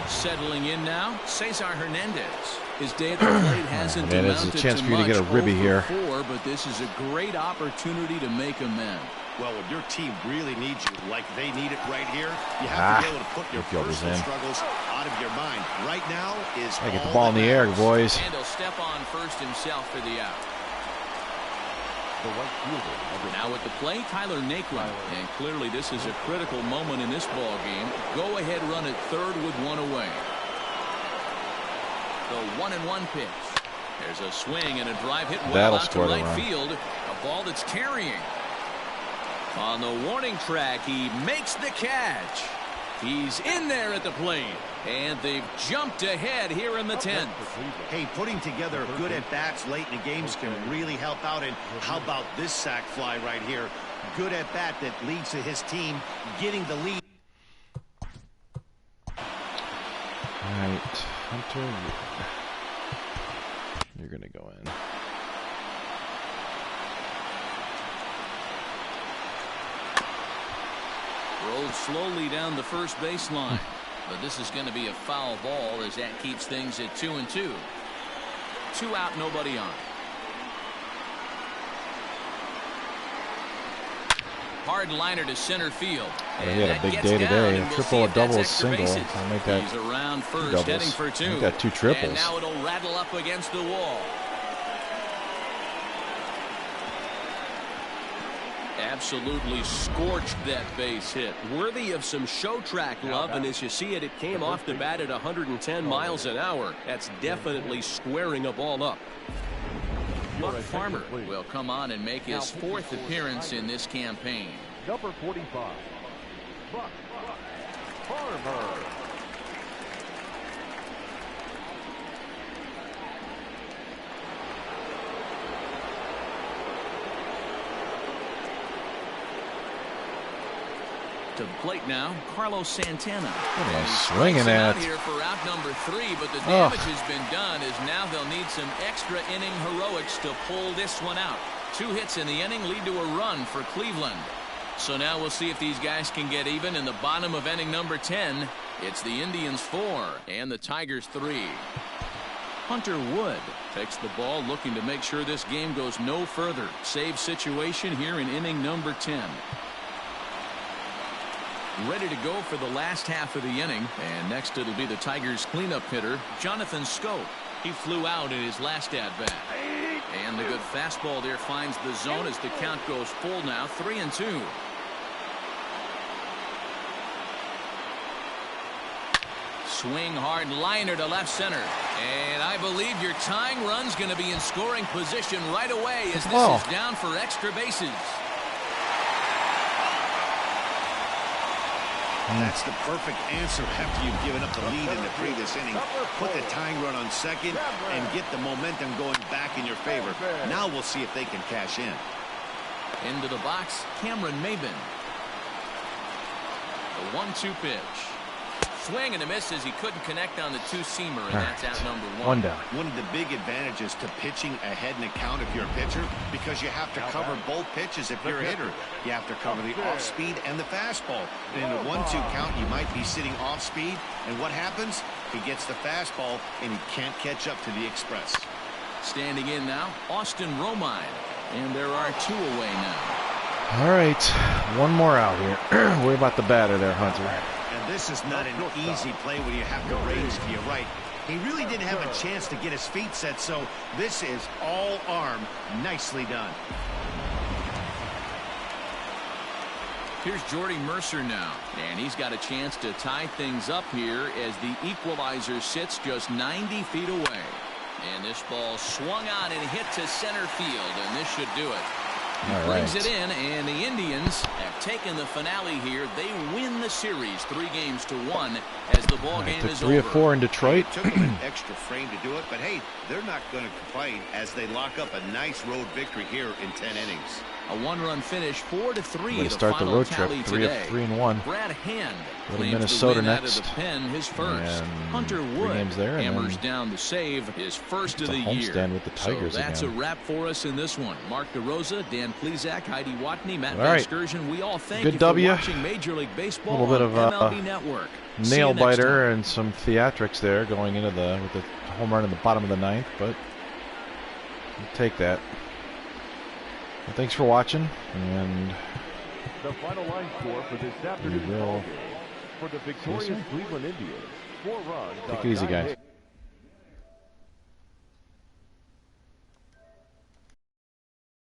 S4: Settling in now, Cesar Hernandez. His day at the plate hasn't amounted
S2: a chance
S4: to
S2: for you to get a
S4: much,
S2: ribby
S4: 0
S2: here.
S4: for 4, but this is a great opportunity to make amends.
S5: Well, when your team really needs you like they need it right here, you have to be able to put your personal struggles out of your mind. Right now is
S2: I get the ball in the air, boys.
S4: And he'll step on first himself for the out.
S1: The right fielder.
S4: Now at the plate, Tyler Naquin. And clearly this is a critical moment in this ball game. Go ahead run at third with 1 away. The 1-1 pitch. There's a swing and a drive hit well out to right field. A ball that's carrying. On the warning track, he makes the catch. He's in there at the plate. And they've jumped ahead here in the 10th.
S5: Hey, putting together good at-bats late in the games can really help out. And how about this sac fly right here? Good at-bat that leads to his team getting the lead.
S2: All right, Hunter, you're going to go in.
S4: Rolled slowly down the first baseline. But this is going to be a foul ball as that keeps things at 2-2. 2 out, nobody on. Hard liner to center field.
S2: And he had a big day today. A triple, a double, a single. I'll make that.
S4: He's around first, heading for 2.
S2: He got 2 triples.
S4: And now it'll rattle up against the wall. Absolutely scorched that base hit. Worthy of some show track love, and as you see it, it came off the bat at 110 miles an hour. That's definitely squaring a ball up. Buck Farmer will come on and make his 4th appearance in this campaign.
S1: Number 45. Buck Farmer.
S4: To the plate now, Carlos Santana.
S2: Swinging at.
S4: Here for out number 3, but the damage has been done as now they'll need some extra inning heroics to pull this one out. 2 hits in the inning lead to a run for Cleveland. So now we'll see if these guys can get even in the bottom of inning number 10. It's the Indians 4 and the Tigers 3. Hunter Wood takes the ball, looking to make sure this game goes no further. Save situation here in inning number 10. Ready to go for the last half of the inning. And next it'll be the Tigers cleanup hitter, Jonathan Schoop. He flew out in his last at-bat. And the good fastball there finds the zone as the count goes full now, 3-2. Swing hard liner to left center. And I believe your tying run's going to be in scoring position right away as this is down for extra bases.
S5: That's the perfect answer after you've given up the lead in the previous inning. Put the tying run on second and get the momentum going back in your favor. Now we'll see if they can cash in.
S4: Into the box, Cameron Maybin. The 1-2 pitch. Swing and a miss as he couldn't connect on the 2-seamer, and that's out number 1.
S2: 1 down.
S5: One of the big advantages to pitching ahead in the count if you're a pitcher, because you have to cover both pitches if you're a hitter. You have to cover the off-speed and the fastball. And in a 1-2 count, you might be sitting off-speed, and what happens? He gets the fastball, and he can't catch up to the express.
S4: Standing in now, Austin Romine, and there are 2 away now.
S2: All right, 1 more out here. Worry about the batter there, Hunter.
S5: And this is not an easy play when you have to range to your right. He really didn't have a chance to get his feet set, so this is all arm. Nicely done.
S4: Here's Jordy Mercer now, and he's got a chance to tie things up here as the equalizer sits just 90 feet away. And this ball swung on and hit to center field, and this should do it. He brings it in, and the Indians have taken the finale here. They win the series 3-1 as the ball game is over.
S2: 3 of 4 in Detroit.
S5: It took them an extra frame to do it, but hey, they're not going to complain as they lock up a nice road victory here in 10 innings.
S4: A one-run finish, 4-3.
S2: To start the road trip, 3 of 3 and 1.
S4: Brad Hand
S2: claims Minnesota
S4: the win
S2: next.
S4: out of the pen, his first.
S2: And
S4: Hunter
S2: 3
S4: Wood
S2: games there,
S4: hammers down the save, his first of the year.
S2: Homestand with the Tigers
S4: so that's
S2: again.
S4: a wrap for us in this one. Mark DeRosa, Dan Plezak, Heidi Watney, Matt
S2: All right.
S4: Excursion. We all thank
S2: Good
S4: you
S2: W.
S4: for watching Major League Baseball
S2: A little bit
S4: on
S2: of
S4: MLB Network.
S2: nail biter and some theatrics there going into with the home run in the bottom of the 9th, but we'll take that. Well, thanks for watching, and
S1: The final line score for this afternoon's ball game for the victorious Cleveland Indians. 4 runs.
S2: take it easy, guys.